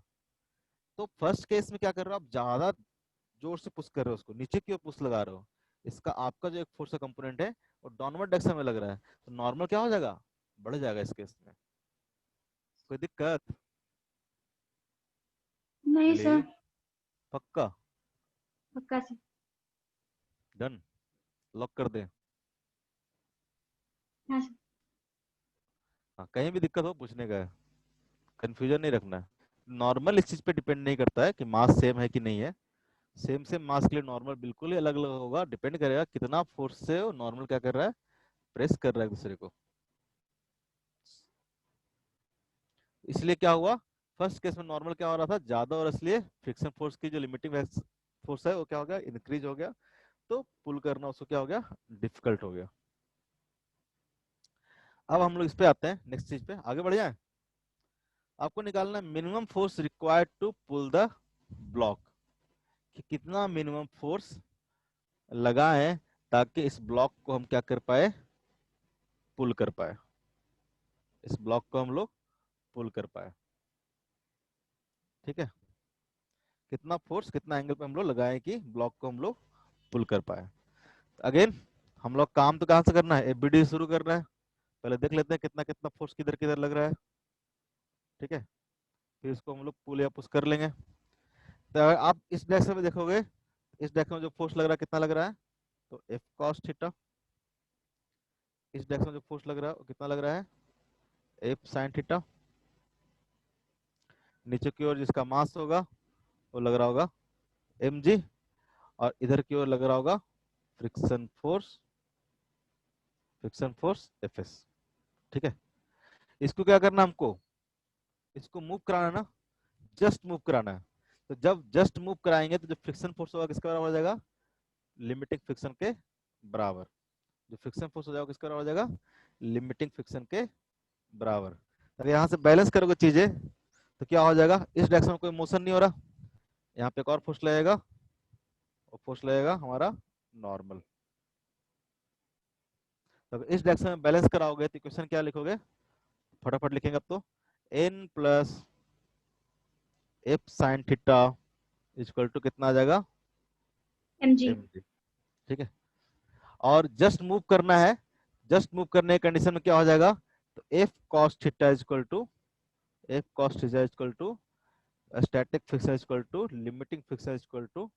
तो फर्स्ट केस में क्या कर रहे हो, आप ज्यादा जोर से पुश कर रहे हो, उसको नीचे की ओर पुश लगा रहे हो, इसका आपका जो एक फोर्स का कंपोनेंट है वो डाउनवर्ड डायरेक्शन में लग रहा है, तो नॉर्मल क्या हो जाएगा, बढ़ जाएगा इस केस में। कोई दिक्कत, नहीं सर। बिलीव, पक्का, पक्का सर। डन, लॉक कर दे। हाँ सर। हाँ, कहीं भी दिक्कत हो पूछने का है, कंफ्यूजन नहीं रखना है। नॉर्मल इस चीज पे डिपेंड नहीं करता है कि मास सेम है कि नहीं है, सेम सेम मास के लिए नॉर्मल बिल्कुल ही अलग अलग होगा, डिपेंड करेगा कितना फोर्स से नॉर्मल क्या कर रहा है, प्रेस कर रहा है एक दूसरे को। इसलिए क्या हुआ, फर्स्ट केस में नॉर्मल क्या हो रहा था, ज्यादा, और इसलिए फ्रिक्शन फोर्स की जो लिमिटिंग फोर्स है वो क्या हो गया, इंक्रीज हो गया, तो पुल करना उसको क्या हो गया, डिफिकल्ट हो गया। अब हम लोग इस पे आते हैं, नेक्स्ट चीज पे आगे बढ़ जाए। आपको निकालना है minimum force required to pull the block, कि कितना मिनिमम फोर्स लगाएं ताकि इस ब्लॉक को हम क्या कर पाए, पुल कर पाए, इस ब्लॉक को हम लोग पुल कर पाए। ठीक है, कितना फोर्स कितना एंगल पे हम लोग लगाएं कि ब्लॉक को हम लोग पुल कर पाए। अगेन हम लोग काम तो कहाँ से करना है, एफबीडी से शुरू करना है। पहले देख लेते हैं कितना कितना फोर्स किधर किधर लग रहा है। ठीक है, फिर इसको हम लोग पुल या पुश कर लेंगे। तो अगर आप इस डायरेक्शन में देखोगे, इस डायरेक्शन में जो फोर्स लग रहा है कितना लग रहा है, तो एफ कॉस थीटा। इस डायरेक्शन में जो फोर्स लग रहा है वो कितना लग रहा है, एफ साइन थीटा। नीचे की ओर जिसका मास होगा वो लग रहा होगा एम जी, और इधर की ओर लग रहा होगा friction force, friction force F S. ठीक है, इसको क्या करना हमको, इसको मूव कराना है ना, जस्ट मूव कराना है। तो जब जस्ट मूव कराएंगे तो जो फ्रिक्शन फोर्स होगा किसके बराबर हो जाएगा, लिमिटिंग फ्रिक्शन के बराबर। जो फ्रिक्शन फोर्स हो जाएगा किसके बराबर हो जाएगा, लिमिटिंग फ्रिक्शन के बराबर। अगर यहाँ से बैलेंस करोगे चीजें तो क्या हो जाएगा, इस डायरेक्शन में कोई मोशन नहीं हो रहा, यहाँ पे एक और फोर्स लगेगा, और फोर्स लगेगा हमारा नॉर्मल। तो इस डायरेक्शन में बैलेंस कराओगे तो इक्वेशन क्या लिखोगे, फटाफट लिखेंगे अब तो, n plus F sine theta equal to कितना आ जाएगा, mg। mg। ठीक है, और जस्ट मूव करना है, जस्ट मूव करने की कंडीशन में क्या हो जाएगा, तो F cos theta equal to, F cos theta equal to static friction equal to limiting friction equal to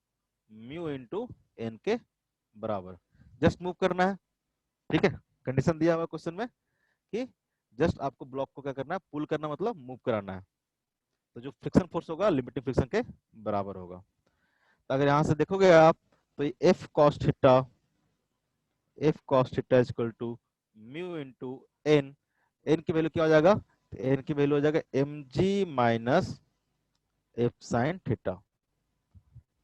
mu into N के बराबर। जस्ट मूव करना है। ठीक है, कंडीशन दिया हुआ क्वेश्चन में कि जस्ट आपको ब्लॉक को क्या करना है, पुल करना, मतलब मूव कराना है। तो जो फ्रिक्शन फोर्स होगा लिमिटिंग फ्रिक्शन के बराबर होगा। तो अगर यहां से देखोगे आप, तो F cos theta, F cos theta equal to mu into N, N की वैल्यू क्या हो जाएगा, तो एन की वैल्यू हो जाएगा M G minus F sine theta.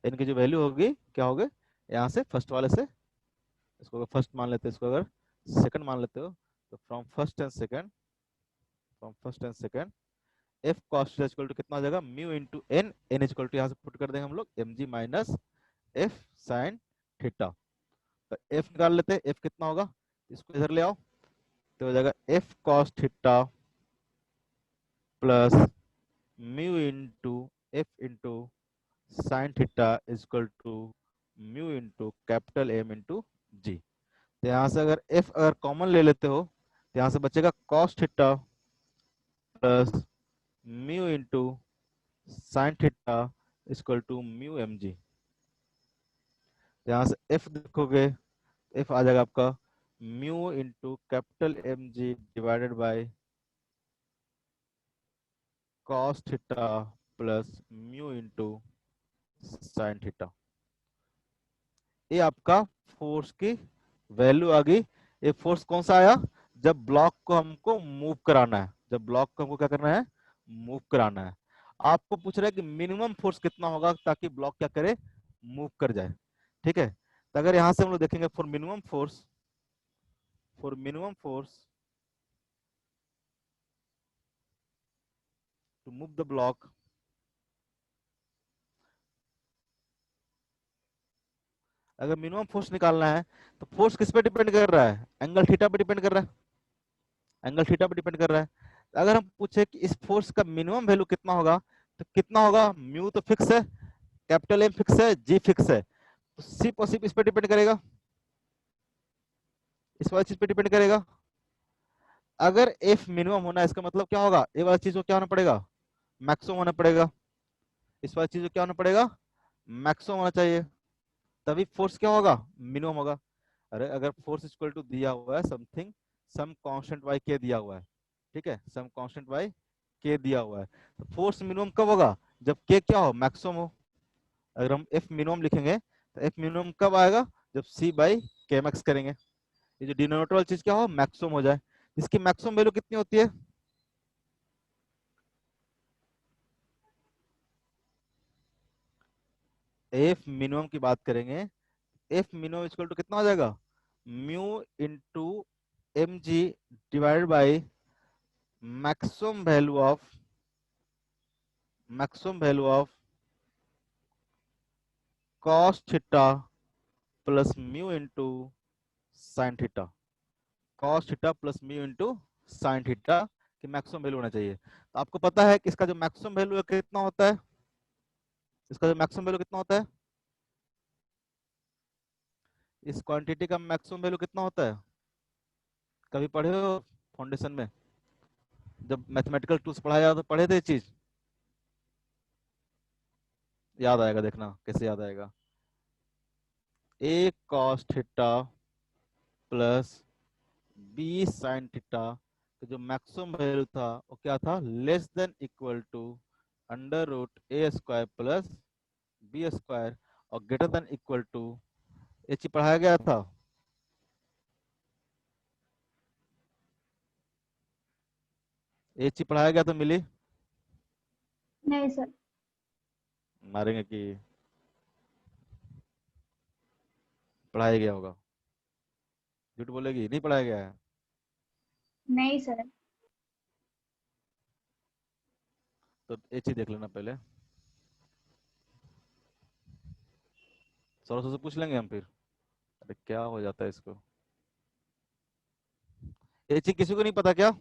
N की जो वैल्यू होगी क्या होगी, यहाँ से फर्स्ट वाले से, इसको अगर फर्स्ट मान लेते हैं, इसको अगर सेकंड मान लेते हो, तो from first and second, from first and second F cos theta equal to कितना हो जाएगा, mu into N, N equal to यहाँ से पुट कर देंगे हम लोग M G minus F sine theta. तो एफ निकाल लेते हैं, एफ कितना होगा, इसको इधर ले आओ, तो हो जाएगा F cos theta plus mu into F into sine theta equal to mu into capital M into g. तो यहाँ से अगर एफ अगर कॉमन ले लेते हो तो यहाँ से बचेगा cos theta plus mu into sine theta equal to mu M G. तो यहाँ से एफ देखोगे, एफ आ जाएगा आपका mu into capital M G divided by cos theta plus mu into sine theta. ये आपका फोर्स की वैल्यू आ गई। ये फोर्स कौन सा आया, जब ब्लॉक को हमको मूव कराना है, जब ब्लॉक को हमको क्या करना है, मूव कराना है। आपको पूछ रहा है कि मिनिमम फोर्स कितना होगा ताकि ब्लॉक क्या करे, मूव कर जाए। ठीक है, तो अगर यहां से हम लोग देखेंगे for minimum force, for minimum force to move the block, अगर मिनिमम फोर्स निकालना है तो फोर्स किस पे डिपेंड कर रहा है, एंगल थीटा पे डिपेंड कर रहा है, एंगल थीटा पे डिपेंड कर रहा है। अगर हम पूछे कि इस फोर्स का मिनिमम वैल्यू कितना होगा, तो कितना होगा, म्यू तो फिक्स है, कैपिटल एम फिक्स है, जी फिक्स है, तो सिर्फ और सिर्फ इस पे डिपेंड करेगा, इस वाली चीज पे डिपेंड करेगा। अगर एफ मिनिमम होना है इसका मतलब क्या होगा, ये वाली चीज को क्या होना पड़ेगा, मैक्सिमम होना पड़ेगा, इस वाली चीज को क्या होना पड़ेगा, मैक्सिमम होना चाहिए, तभी फोर्स क्या होगा, मिनिमम होगा। अरे अगर फोर्स इक्वल टू दिया हुआ है समथिंग, सम कांस्टेंट वाई के दिया हुआ है, ठीक है, सम कांस्टेंट वाई के दिया हुआ है, तो फोर्स मिनिमम कब होगा, जब के क्या हो, मैक्सिमम हो। अगर हम एफ मिनिमम लिखेंगे तो एफ मिनिमम कब आएगा, जब सी बाई के मैक्स करेंगे, ये जो डिनोमिनेटर वाली चीज क्या हो, मैक्सिमम हो जाए। इसकी मैक्सिमम वैल्यू कितनी होती है, एफ मिनिमम की बात करेंगे, एफ मिनिमम इक्वल टू कितना हो जाएगा, mu into M G divided by maximum value of cos theta plus mu into sine theta, cos theta plus mu into sine theta की मैक्सिमम वैल्यू होना चाहिए। तो आपको पता है कि इसका जो मैक्सिमम वैल्यू है कितना होता है, इसका जो मैक्सिमम वैल्यू कितना होता है, इस क्वांटिटी का मैक्सिमम वैल्यू कितना होता है, कभी पढ़े हो फाउंडेशन में, जब मैथमेटिकल टूल्स पढ़ाया तो पढ़े थे ये चीज, याद आएगा, देखना कैसे याद आएगा। A cos theta plus B sine theta का जो मैक्सिमम वैल्यू था वो क्या था, less than equal to under root A square plus B square, और ग्रेटर देन इक्वल टू, ये चीज पढ़ाया गया था। ये चीज पढ़ाया गया तो मिली, नहीं सर। मारेंगे कि पढ़ाया गया होगा, झूठ बोलेगी, नहीं पढ़ाया गया है। नहीं सर। तो ये चीज देख लेना पहले, सौ से पूछ लेंगे हम फिर। अरे क्या हो जाता है इसको, ये चीज किसी को नहीं पता क्या,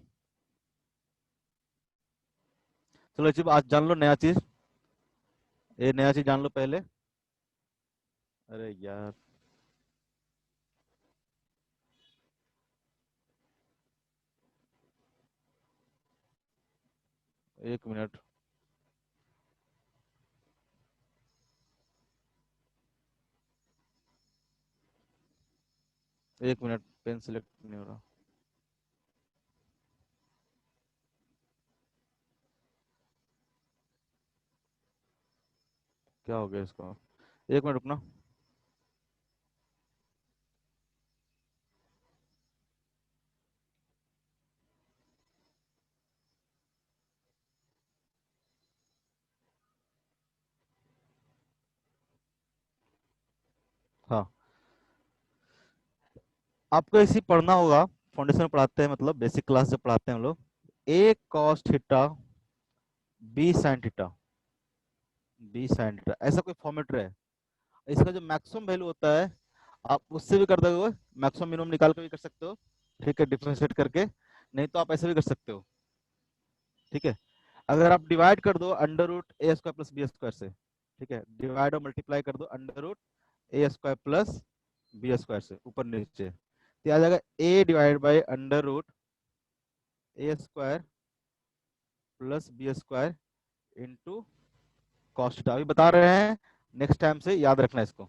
चलो ये चीज आज जान लो, नया चीज, ये नया चीज जान लो पहले। अरे यार, एक मिनट, एक मिनट, पेन सिलेक्ट नहीं हो रहा। क्या हो गया इसको, एक मिनट रुकना। हाँ, आपको ऐसे ही पढ़ना होगा, फाउंडेशन में पढ़ाते हैं, मतलब बेसिक क्लास जब पढ़ाते हैं हम लोग, A cos theta B sine theta, B sine theta ऐसा कोई फॉर्मेट रहे, इसका जो मैक्सिमम वैल्यू होता है, आप उससे भी कर दोगे, मैक्सिमम मिनिमम निकाल के भी कर सकते हो, ठीक है, डिफरेंशिएट करके, नहीं तो आप ऐसे भी कर सकते हो, ठीक है। अगर आप डिवाइड कर दो under root A square plus B square से, ठीक है, डिवाइड और मल्टीप्लाई कर दो under root A square plus B square से, ऊपर नीचे, तो आ जाएगा A divide by under root A square plus B square into cos theta. अभी बता रहे हैं, नेक्स्ट टाइम से याद रखना इसको,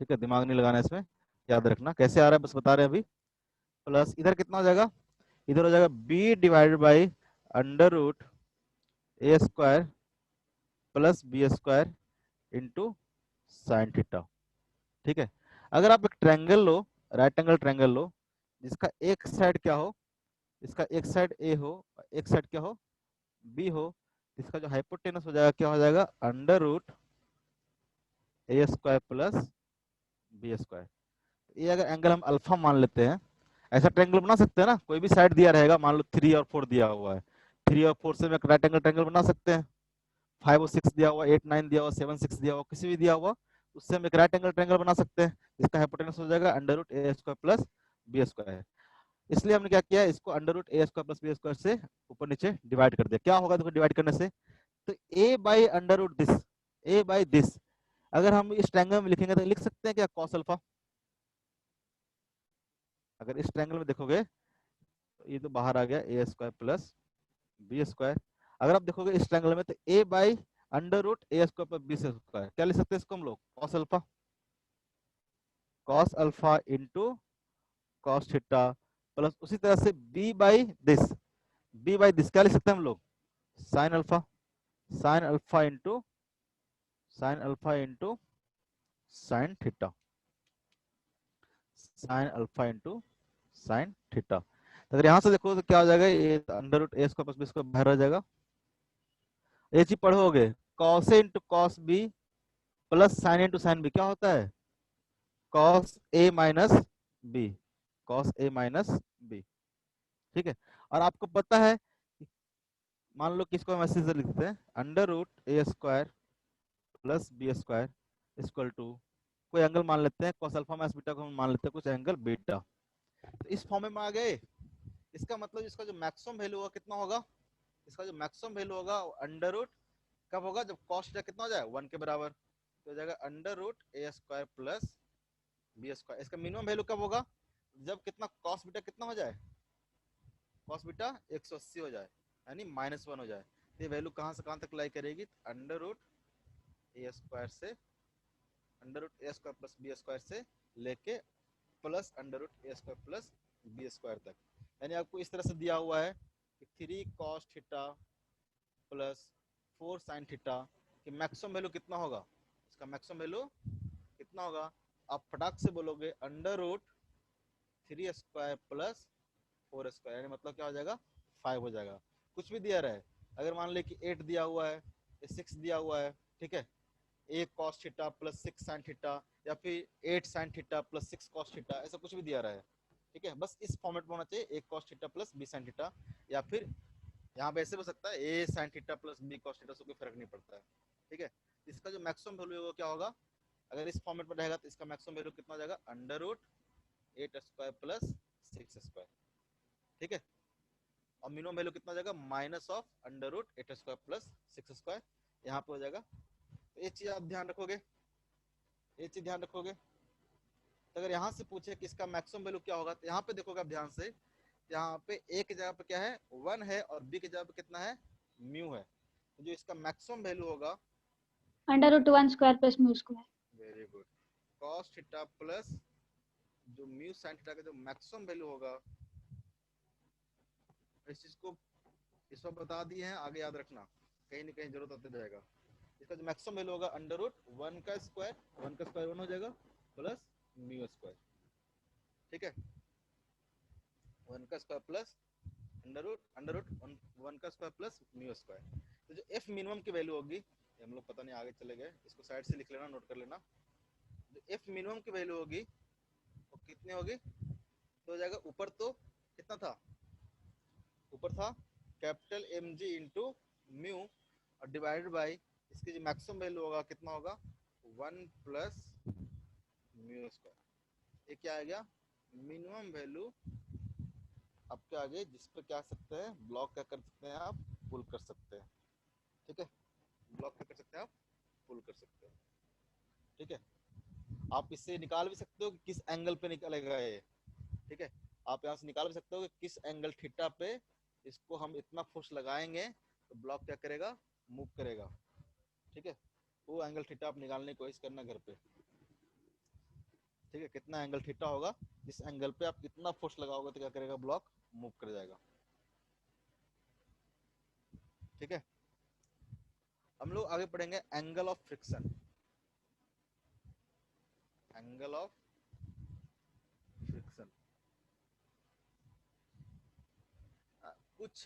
ठीक है, दिमाग नहीं लगाना इसमें, याद रखना कैसे आ रहा है, बस बता रहे हैं अभी। प्लस इधर कितना हो जाएगा, इधर हो जाएगा B divided by under root A square plus B square into sine theta, ठीक है। अगर आप एक ट्रायंगल लो, राइट एंगल ट्रायंगल लो, जिसका एक साइड क्या हो, इसका एक साइड ए हो, एक साइड क्या हो, बी हो, इसका जो हाइपोटेनस हो जाएगा क्या हो जाएगा, under root A square plus B square. ये अगर एंगल हम अल्फा मान लेते हैं, ऐसा ट्रायंगल बना सकते हैं ना, कोई भी साइड दिया रहेगा, मान लो 3 और 4 दिया हुआ है, 3 और 4 से हम एक राइट एंगल ट्रायंगल बना सकते हैं, 5 और 6 दिया हुआ, 8 9 दिया हुआ, 7 6 दिया हुआ, किसी भी दिया हुआ, उससे हम एक राइट एंगल ट्रायंगल बना सकते हैं, जिसका हाइपोटेनस हो जाएगा under root A square plus B square. इसलिए हमने क्या किया, इसको under root A square plus B square से ऊपर नीचे डिवाइड कर दिया। क्या होगा देखो डिवाइड करने से, तो A by under root this, A by this, अगर हम इस ट्रायंगल में लिखेंगे तो लिख सकते हैं क्या, कॉस अल्फा। अगर इस ट्रायंगल में देखोगे तो ये तो बाहर आ गया A square plus B square, अगर आप देखोगे इस ट्रायंगल में तो A by under root A square plus B square, क्या लिख सकते हैं इसको हम लोग, cos alpha, cos alpha into cos theta plus उसी तरह से बी बाई दिस क्या लिख सकते हैं हम लोग, sine alpha, sine alpha into sine alpha into sine theta, sine alpha into sine theta. तो अगर यहां से देखो तो क्या हो जाएगा, ये under root A square plus B square बाहर रह जाएगा, ये चीज पढ़ोगे, cos A into cos B plus sine into sine B क्या होता है, cos A minus B, cos A minus B. ठीक है, और आपको पता है, मान लो किसको हम ऐसे लिखते हैं, under root A square plus B square equal to, कोई एंगल मान लेते हैं कॉस अल्फा माइनस बीटा को हम मान लेते हैं कुछ एंगल बीटा। तो इस फॉर्म में आ गए, इसका मतलब इसका जो मैक्सिमम वैल्यू होगा कितना होगा, इसका जो मैक्सिमम वैल्यू होगा अंडर रूट कब होगा, जब कॉस थीटा कितना हो जाए 1 के बराबर, तो हो जाएगा under root A square plus B square. इसका मिनिमम वैल्यू कब होगा, जब कितना कॉस बीटा कितना हो जाए, कॉस बीटा 180 हो जाए, यानी -1 हो जाए। तो ये वैल्यू कहां से कहां तक लाई करेगी, अंडर रूट ए स्क्वायर से, under root A square plus B square से लेके plus under root A square plus B square तक। यानी आपको इस तरह से दिया हुआ है कि 3 cos theta plus 4 sine theta कि मैक्सिमम वैल्यू कितना होगा, इसका मैक्सिमम वैल्यू कितना होगा, आप फटाक से बोलोगे under root 3 square plus 4 square, यानी मतलब क्या हो जाएगा 5 हो जाएगा। कुछ भी दिया रहे, अगर मान ले कि 8 दिया हुआ है, 6 दिया हुआ है, ठीक है, 8 cos theta plus 6 sin theta, या फिर 8 sin theta plus 6 cos theta, ऐसा कुछ भी दिया रहा है, ठीक है, बस इस फॉर्मेट में होना चाहिए, 8 cos theta plus b sin theta, या फिर यहाँ पे ऐसे हो सकता है a sin theta plus b cos theta से कोई फर्क नहीं पड़ता है। ठीक है, इसका जो मैक्सिमम वैल्यू होगा क्या होगा, अगर इस फॉर्मेट में रहेगा तो इसका मैक्सिमम वैल्यू कितना हो जाएगा, under root 8 square plus 6 square. ठीक है, और मिनिमम वैल्यू कितना हो जाएगा, minus of under root 8 square plus 6 square, यहाँ पे हो जाएगा। तो ये चीज आप ध्यान रखोगे, ये चीज ध्यान रखोगे। तो अगर यहाँ से पूछे कि इसका मैक्सिमम वैल्यू क्या होगा, तो यहाँ पे देखोगे आप ध्यान से, यहाँ पे ए की जगह पे क्या है 1 है, और बी की जगह पे कितना है म्यू है, तो जो इसका मैक्सिमम वैल्यू होगा under root 1 square plus mu square. Very good, cos theta plus जो म्यू साइन थीटा का जो मैक्सिमम वैल्यू होगा, इस चीज को इस पर बता दिए हैं, आगे याद रखना, कहीं ना कहीं जरूरत आते जाएगा। इसका जो मैक्सिमम वैल्यू होगा अंडर रूट 1 का स्क्वायर, 1 का स्क्वायर 1 हो जाएगा प्लस म्यू स्क्वायर। ठीक है, 1 का स्क्वायर प्लस अंडर रूट 1 का स्क्वायर प्लस म्यू स्क्वायर। तो जो एफ मिनिमम की वैल्यू होगी, हम लोग पता नहीं आगे चले गए, इसको साइड से लिख लेना, नोट कर लेना। जो एफ मिनिमम की वैल्यू होगी वो कितनी होगी, तो हो जाएगा ऊपर तो कितना था, ऊपर था capital M G into mu, और डिवाइडेड बाई इसकी जो मैक्सिमम वैल्यू होगा कितना होगा 1 प्लस म्यू स्क्वायर। ये क्या आ गया, मिनिमम वैल्यू आपके आगे, जिस पे क्या सकते हैं ब्लॉक क्या कर सकते हैं आप, पुल कर सकते हैं। ठीक है, ब्लॉक क्या कर सकते हैं आप, पुल कर सकते हैं। ठीक है, आप इससे निकाल भी सकते हो कि किस एंगल पे निकलेगा ये। ठीक है, आप यहाँ से निकाल भी सकते हो कि किस एंगल थीटा पे इसको हम इतना फोर्स लगाएंगे तो ब्लॉक क्या करेगा, मूव करेगा। ठीक है, वो एंगल थीटा आप निकालने की कोशिश करना घर पे। ठीक है, कितना एंगल थीटा होगा, जिस एंगल पे आप इतना फोर्स लगाओगे तो क्या करेगा, ब्लॉक मूव कर जाएगा। ठीक है, हम लोग आगे पढ़ेंगे angle of friction, angle of friction. कुछ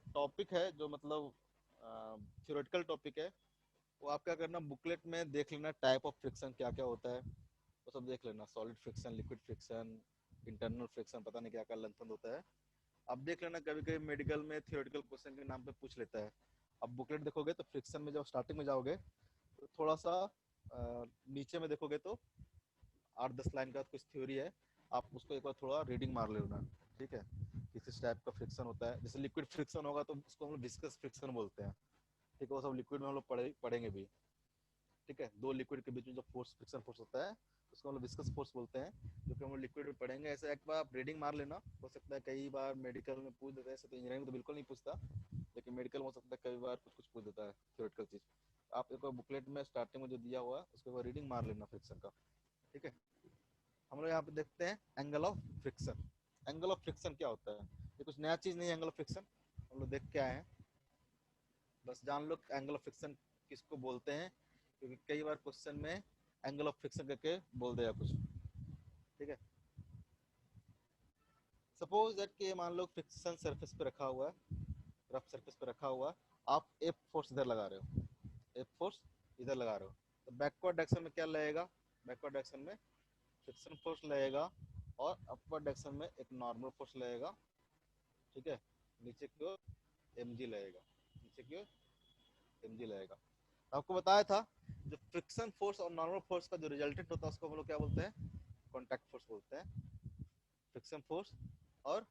टॉपिक है जो मतलब थ्योरेटिकल टॉपिक है, वो आप क्या करना, बुकलेट में देख लेना टाइप ऑफ फ्रिक्शन क्या क्या होता है, वो सब देख लेना, solid friction, liquid friction, internal friction, पता नहीं क्या क्या लंथन होता है, आप देख लेना। कभी कभी मेडिकल में थियोरेटिकल क्वेश्चन के नाम पे पूछ लेता है। अब बुकलेट देखोगे तो फ्रिक्शन में जब स्टार्टिंग में जाओगे तो थोड़ा सा नीचे में देखोगे तो 8-10 लाइन का कुछ थ्योरी है, आप उसको एक बार थोड़ा रीडिंग मार लेना। ठीक है, किस टाइप का फ्रिक्शन होता है, जैसे लिक्विड फ्रिक्शन होगा तो उसको हम लोग विस्कस फ्रिक्शन बोलते हैं। ठीक है, वो सब लिक्विड में हम लोग पढ़ेंगे भी। ठीक है, दो लिक्विड के बीच में जो फोर्स, फ्रिक्शन फोर्स होता है उसको हम लोग विस्कस फोर्स बोलते हैं, जो कि हम लोग लिक्विड में पढ़ेंगे। ऐसे एक बार आप रीडिंग मार लेना, हो सकता है कई बार मेडिकल में पूछ देता है, ऐसे तो इंजीनियरिंग में तो बिल्कुल नहीं पूछता, लेकिन मेडिकल में हो सकता है कई बार कुछ कुछ पूछ देता है थ्योरेटिकल चीज। आप एक बार बुकलेट में स्टार्टिंग में जो दिया हुआ है उसको एक बार रीडिंग मार लेना फ्रिक्शन का। ठीक है, हम लोग यहाँ पे देखते हैं angle of friction. Angle of friction क्या होता है, ये कुछ नया चीज नहीं है, एंगल ऑफ फ्रिक्शन हम लोग देख के आए हैं, बस जान लो एंगल ऑफ फ्रिक्शन किसको बोलते हैं, क्योंकि कई बार क्वेश्चन में एंगल ऑफ फ्रिक्शन करके बोल दिया कुछ। ठीक है, सपोज दैट कि मान लो फ्रिक्शन सरफेस पे रखा हुआ है, रफ सरफेस पे रखा हुआ है, आप एफ फोर्स इधर लगा रहे हो, एफ फोर्स इधर लगा रहे हो, तो बैकवर्ड डायरेक्शन में क्या लगेगा, बैकवर्ड डायरेक्शन में फ्रिक्शन फोर्स लगेगा और अपवर्ड डायरेक्शन में एक नॉर्मल फोर्स लगेगा, ठीक है, नीचे की ओर mg लगेगा, नीचे की ओर mg लगेगा। आपको बताया था जो फ्रिक्शन फोर्स और नॉर्मल फोर्स का जो रिजल्टेंट होता है उसको हम लोग क्या बोलते हैं, कॉन्टैक्ट फोर्स बोलते हैं। फ्रिक्शन फोर्स और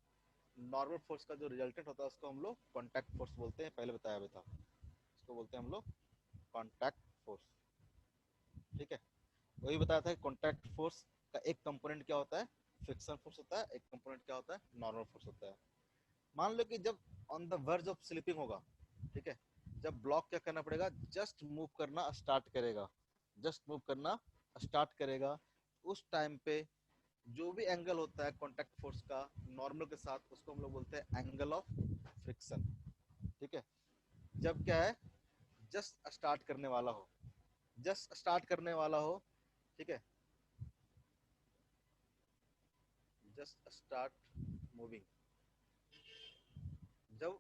नॉर्मल फोर्स का जो रिजल्टेंट होता है उसको हम लोग कॉन्टैक्ट फोर्स बोलते हैं, पहले बताया भी था, उसको बोलते हैं हम लोग कॉन्टैक्ट फोर्स, ठीक है। वही बताया था कि कॉन्टैक्ट फोर्स का एक कंपोनेंट क्या होता है, फ्रिक्शन फोर्स होता है, एक कंपोनेंट क्या होता है, नॉर्मल फोर्स होता है। मान लो कि जब on the verge of slipping होगा, ठीक है, जब ब्लॉक क्या करना पड़ेगा, जस्ट मूव करना स्टार्ट करेगा, जस्ट मूव करना स्टार्ट करेगा, उस टाइम पे जो भी एंगल होता है कॉन्टैक्ट फोर्स का नॉर्मल के साथ उसको हम लोग बोलते हैं एंगल ऑफ फ्रिक्शन, ठीक है। जब क्या है, जस्ट स्टार्ट करने वाला हो, जस्ट स्टार्ट करने वाला हो, ठीक है, जस्ट स्टार्ट मूविंग, जब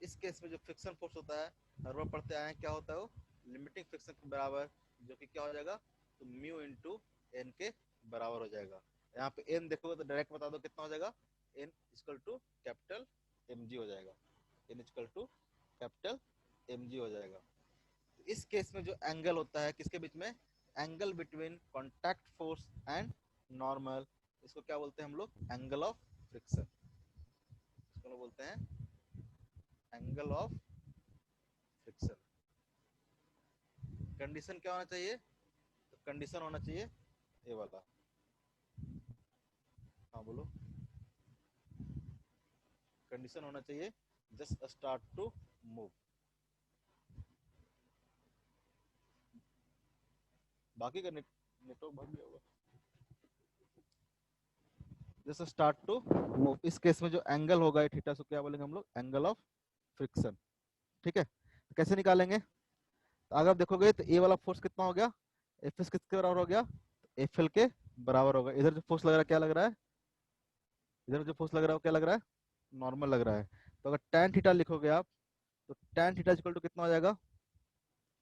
इस केस में जो फ्रिक्शन फोर्स होता है हर बार पढ़ते आए हैं क्या होता है, वो लिमिटिंग फ्रिक्शन के बराबर, जो कि क्या हो जाएगा, तो म्यू इंटू एन के बराबर हो जाएगा। यहाँ पे एन देखोगे तो डायरेक्ट बता दो कितना हो जाएगा, N equal to capital M G हो जाएगा, N equal to capital M G हो जाएगा। तो इस केस में जो एंगल होता है किसके बीच में, angle between contact force and normal, इसको क्या बोलते हैं हम लोग, एंगल ऑफ फ्रिक्शन, इसको बोलते हैं एंगल ऑफ फ्रिक्शन। कंडीशन क्या होना चाहिए, तो कंडीशन होना चाहिए ये वाला, हाँ बोलो, कंडीशन होना चाहिए जस्ट स्टार्ट टू मूव, बाकी का नेटवर्क भर गया होगा, जस्ट स्टार्ट टू मूव। इस केस में जो एंगल होगा थीटा से क्या बोलेंगे हम लोग, एंगल ऑफ फ्रिक्शन, ठीक है। तो कैसे निकालेंगे, तो अगर देखोगे तो ए वाला फोर्स कितना हो गया, एफ एस किसके बराबर हो गया, एफ एल के बराबर होगा। इधर जो फोर्स लग रहा है क्या लग रहा है, इधर जो फोर्स लग रहा है वो क्या लग रहा है, नॉर्मल लग रहा है। तो अगर tan थीटा लिखोगे आप, तो tan थीटा इक्वल टू कितना हो जाएगा,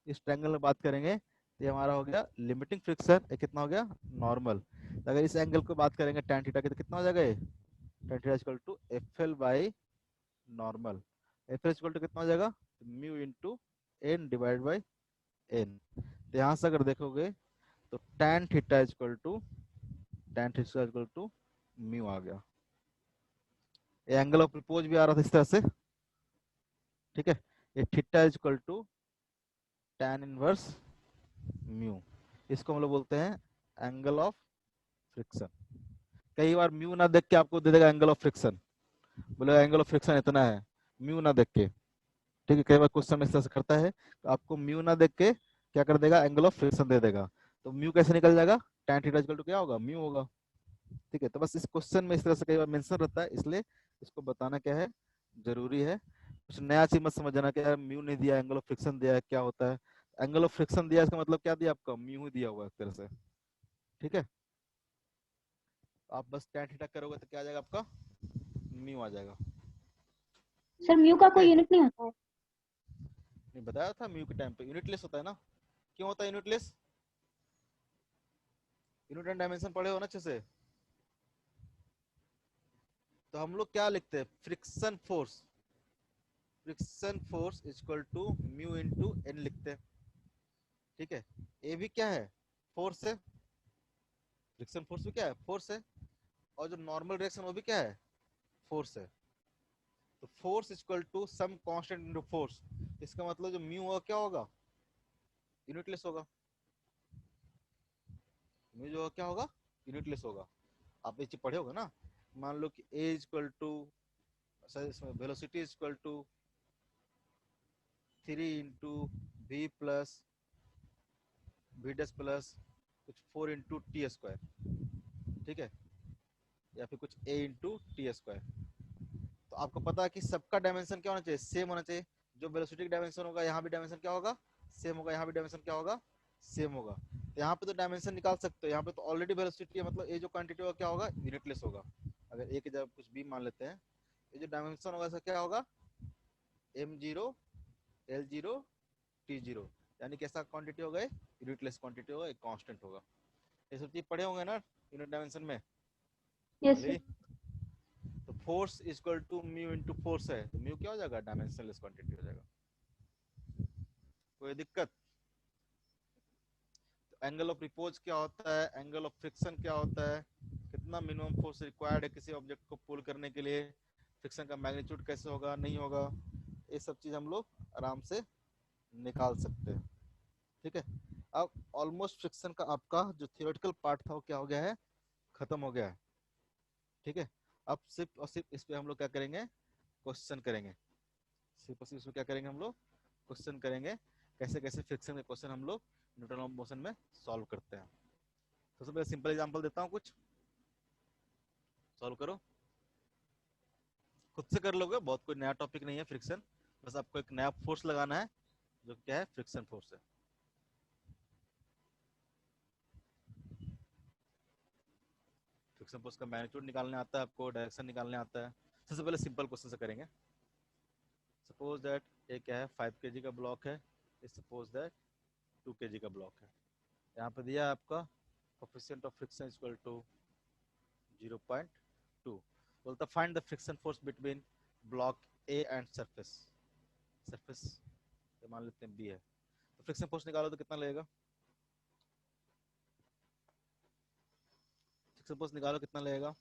इस ट्रायंगल में बात करेंगे तो ये हमारा हो गया लिमिटिंग फ्रिक्शन, ये कितना हो गया, नॉर्मल। तो अगर इस एंगल को बात करेंगे tan थीटा की तो कितना हो जाएगा, ये tan theta equal to F L by normal, F L equal to कितना हो जाएगा, mu into N divide by N. तो यहाँ से अगर देखोगे तो tan theta equal to mu आ गया, ये एंगल ऑफ प्रपोज भी आ रहा था इस तरह से, ठीक है। ये theta equal to tan inverse mu, इसको हम लोग बोलते हैं एंगल ऑफ फ्रिक्शन। कई बार म्यू ना देख के आपको दे देगा एंगल ऑफ फ्रिक्शन, बोलेगा एंगल ऑफ फ्रिक्शन इतना है, म्यू ना देख के, ठीक है। कई बार क्वेश्चन इस तरह से करता है, तो आपको म्यू ना देख के क्या कर देगा, एंगल ऑफ फ्रिक्शन दे देगा। तो म्यू कैसे निकल जाएगा, tan थीटा इक्वल टू क्या होगा, म्यू होगा, ठीक है। तो बस इस क्वेश्चन में इस तरह से कई बार मेंशन रहता है, इसलिए इसको बताना क्या है, जरूरी है। कुछ नया चीज मत समझना कि यार म्यू नहीं दिया, एंगल ऑफ फ्रिक्शन दिया है, क्या होता है, एंगल ऑफ फ्रिक्शन दिया, इसका मतलब क्या दिया आपका, म्यू ही दिया हुआ है एक तरह से, ठीक है। आप बस tan थीटा करोगे तो क्या आ जाएगा आपका, म्यू आ जाएगा, सर म्यू का ओके। कोई यूनिट नहीं होता है। नहीं बताया था म्यू के टाइम पे यूनिटलेस होता है ना, क्यों होता है यूनिटलेस, यूनिट एंड डायमेंशन पढ़े हो ना अच्छे से। तो हम लोग क्या लिखते हैं, friction force, friction force equal to mu into N लिखते हैं, ठीक है। ए भी क्या है, फोर्स है, फ्रिक्शन फोर्स भी क्या है, फोर्स है, और जो नॉर्मल डायरेक्शन वो भी क्या है, फोर्स है। तो force equal to some constant into force, इसका मतलब जो म्यू होगा क्या होगा, यूनिटलेस होगा, म्यू जो क्या होगा, यूनिटलेस होगा। आप ये चीज पढ़े होगे ना, मान लो कि A equal to, velocity equal to 3 into V plus V dash plus कुछ 4 इंटू टी स्क्वायर, ठीक है, या फिर कुछ ए इंटू टी स्क्वायर। तो आपको पता है कि सबका डायमेंशन क्या होना चाहिए, सेम होना चाहिए। जो वेलोसिटी का डायमेंशन होगा यहाँ भी डायमेंशन क्या होगा, सेम होगा, यहाँ भी डायमेंशन क्या होगा, सेम होगा। तो यहाँ पे तो डायमेंशन निकाल सकते हो, यहाँ पे तो ऑलरेडी वेलोसिटी है, मतलब ये जो क्वांटिटी होगा क्या होगा, यूनिटलेस होगा। अगर ए की जगह कुछ बी मान लेते हैं, ये जो डायमेंशन होगा क्या होगा, m0 l0 t0, यानी कैसा क्वांटिटी होगा, यूनिटलेस क्वांटिटी होगा, एक कांस्टेंट होगा। ये सब चीज पढ़े होंगे ना यूनिट डायमेंशन में। Yes sir. भले तो force is equal to mu into force है, तो म्यू क्या हो जाएगा, डायमेंशनलेस क्वांटिटी हो जाएगा। कोई दिक्कत? एंगल ऑफ रिपोज क्या होता है, एंगल ऑफ फ्रिक्शन क्या होता है, कितना मिनिमम फोर्स रिक्वायर्ड है किसी ऑब्जेक्ट को पुल करने के लिए, फ्रिक्शन का मैग्नीट्यूड कैसे होगा नहीं होगा, ये सब चीज हम लोग आराम से निकाल सकते हैं। ठीक है, अब ऑलमोस्ट फ्रिक्शन का आपका जो थियोरेटिकल पार्ट था वो क्या हो गया है, खत्म हो गया है। ठीक है, अब सिर्फ और सिर्फ इस पे हम लोग क्या करेंगे, क्वेश्चन करेंगे। सिर्फ और सिर्फ इसमें क्या करेंगे हम लोग, क्वेश्चन करेंगे, कैसे कैसे फ्रिक्शन के क्वेश्चन हम लोग न्यूटन ऑफ मोशन में सॉल्व करते हैं। सबसे पहले सिंपल एग्जांपल देता हूँ, कुछ सॉल्व करो, खुद से कर लोगे, बहुत कोई नया टॉपिक नहीं है फ्रिक्शन, बस आपको एक नया फोर्स लगाना है जो क्या है, फ्रिक्शन फोर्स है। फ्रिक्शन फोर्स का मैग्नीट्यूड निकालने आता है आपको, डायरेक्शन निकालने आता है। सबसे पहले सिंपल क्वेश्चन से करेंगे। सपोज दैट ये क्या है, 5 kg का ब्लॉक है, सपोज दैट 2 kg का ब्लॉक है। यहाँ पे दिया आपका coefficient of friction equal to 0.2। बोलता find the friction force between block A and surface. Surface मान लेते हैं बी है, तो फ्रिक्शन फोर्स निकालो तो कितना लगेगा, फ्रिक्शन फोर्स निकालो कितना लगेगा।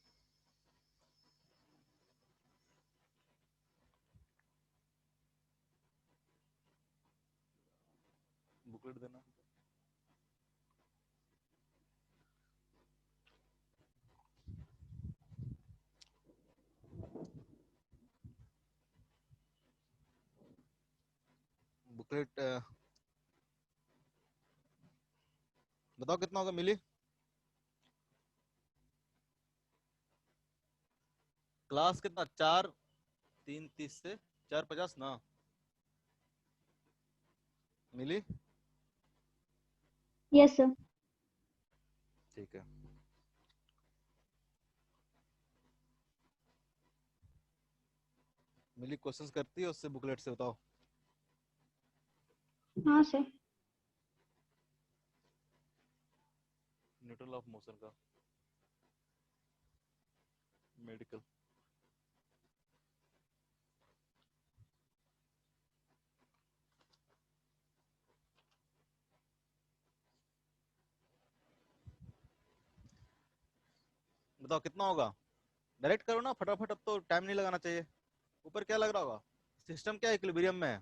बुकलेट देना। बुकलेट बताओ कितना होगा मिली। क्लास कितना, 4 3 30 से 4 50 ना मिली। Yes sir. ठीक है, मिली क्वेश्चंस करती है उससे, बुकलेट से बताओ। हाँ सर। न्यूटन ऑफ मोशन का मेडिकल। बताओ कितना होगा, डायरेक्ट करो ना फटाफट, अब तो टाइम नहीं लगाना चाहिए। ऊपर क्या लग रहा होगा, सिस्टम क्या इक्विलिब्रियम में है,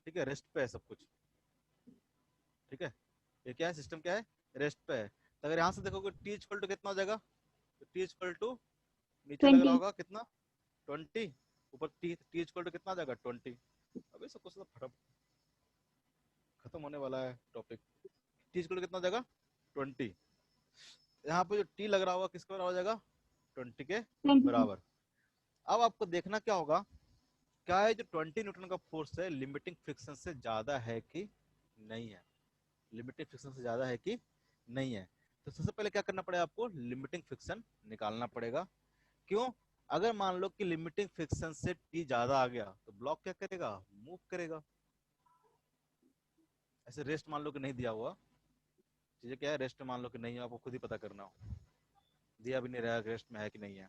ठीक है, रेस्ट पे है सब कुछ। ठीक है, ये क्या है, सिस्टम क्या है, रेस्ट पे है। तो अगर यहाँ से देखोगे टी इक्वल टू कितना हो जाएगा, तो टी इक्वल टू नीचे लग रहा 20। होगा कितना, 20, ऊपर टी टी इक्वल टू कितना आ जाएगा, 20। अभी सब कुछ तो फटाफट खत्म होने वाला है टॉपिक। टी इक्वल टू कितना हो जाएगा, 20। यहाँ पे जो टी लग रहा होगा किसके बराबर हो जाएगा, 20 के 20। बराबर। अब आपको देखना क्या होगा, क्या है जो 20 न्यूटन का फोर्स है, लिमिटिंग फ्रिक्शन से ज्यादा है कि नहीं है, लिमिटिंग फ्रिक्शन से ज्यादा है कि नहीं है। तो सबसे पहले क्या करना पड़ेगा आपको, लिमिटिंग फ्रिक्शन निकालना पड़ेगा। क्यों, अगर मान लो कि लिमिटिंग फ्रिक्शन से टी ज्यादा आ गया तो ब्लॉक क्या करेगा, मूव करेगा। ऐसे रेस्ट मान लो कि नहीं दिया हुआ, चीजें क्या है, रेस्ट मान लो कि नहीं है, आपको खुद ही पता करना हो, दिया भी नहीं रहा रेस्ट में है कि नहीं है।